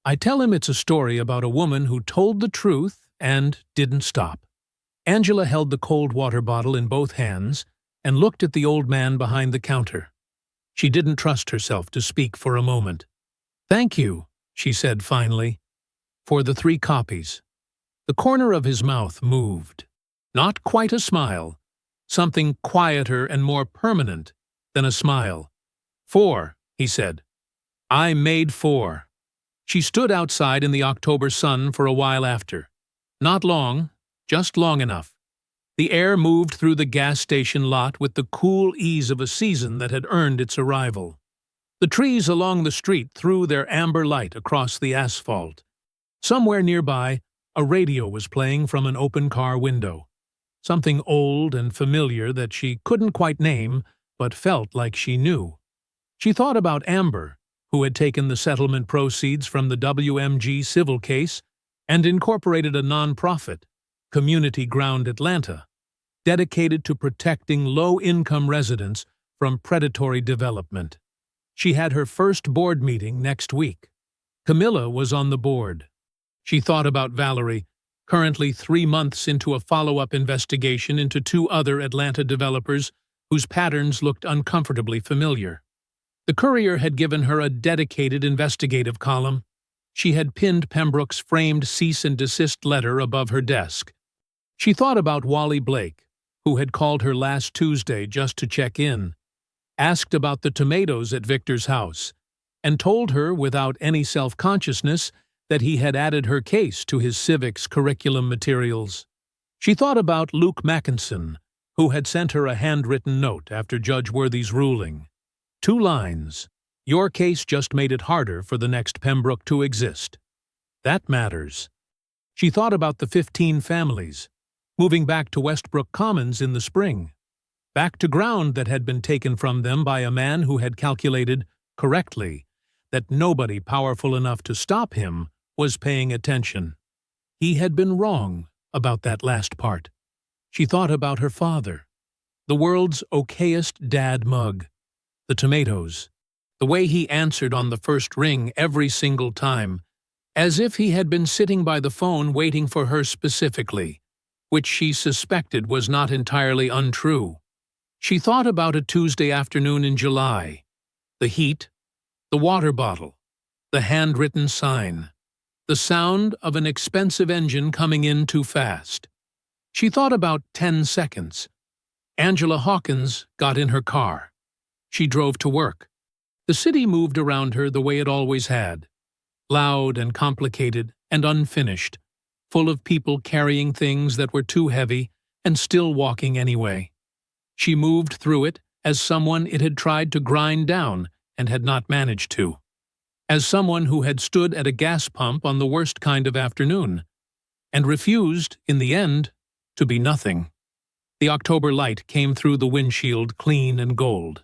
"I tell him it's a story about a woman who told the truth and didn't stop." Angela held the cold water bottle in both hands and looked at the old man behind the counter. She didn't trust herself to speak for a moment. "Thank you," she said finally, "for the 3 copies." The corner of his mouth moved. Not quite a smile, something quieter and more permanent than a smile. "4," he said. "I made 4. She stood outside in the October sun for a while after. Not long, just long enough. The air moved through the gas station lot with the cool ease of a season that had earned its arrival. The trees along the street threw their amber light across the asphalt. Somewhere nearby, a radio was playing from an open car window. Something old and familiar that she couldn't quite name, but felt like she knew. She thought about Amber, who had taken the settlement proceeds from the WMG civil case and incorporated a nonprofit, Community Ground Atlanta, dedicated to protecting low-income residents from predatory development. She had her first board meeting next week. Camilla was on the board. She thought about Valerie, currently 3 months into a follow-up investigation into 2 other Atlanta developers whose patterns looked uncomfortably familiar. The Courier had given her a dedicated investigative column. She had pinned Pembroke's framed cease and desist letter above her desk. She thought about Wally Blake, who had called her last Tuesday just to check in, asked about the tomatoes at Victor's house, and told her without any self-consciousness that he had added her case to his civics curriculum materials. She thought about Luke Mackinson, who had sent her a handwritten note after Judge Worthy's ruling. 2 lines. "Your case just made it harder for the next Pembroke to exist." That matters. She thought about the 15 families, moving back to Westbrook Commons in the spring, back to ground that had been taken from them by a man who had calculated, correctly, that nobody powerful enough to stop him was paying attention. He had been wrong about that last part. She thought about her father, the world's okayest dad mug, the tomatoes, the way he answered on the first ring every single time, as if he had been sitting by the phone waiting for her specifically, which she suspected was not entirely untrue. She thought about a Tuesday afternoon in July, the heat, the water bottle, the handwritten sign, the sound of an expensive engine coming in too fast. She thought about 10 seconds. Angela Hawkins got in her car. She drove to work. The city moved around her the way it always had, loud and complicated and unfinished, full of people carrying things that were too heavy and still walking anyway. She moved through it as someone it had tried to grind down and had not managed to. As someone who had stood at a gas pump on the worst kind of afternoon and refused, in the end, to be nothing. The October light came through the windshield clean and gold.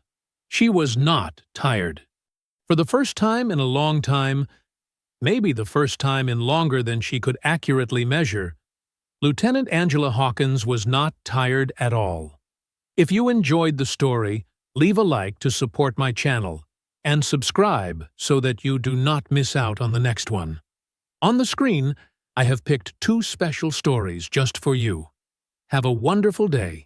She was not tired. For the first time in a long time, maybe the first time in longer than she could accurately measure, Lieutenant Angela Hawkins was not tired at all. If you enjoyed the story, leave a like to support my channel and subscribe so that you do not miss out on the next one. On the screen, I have picked 2 special stories just for you. Have a wonderful day.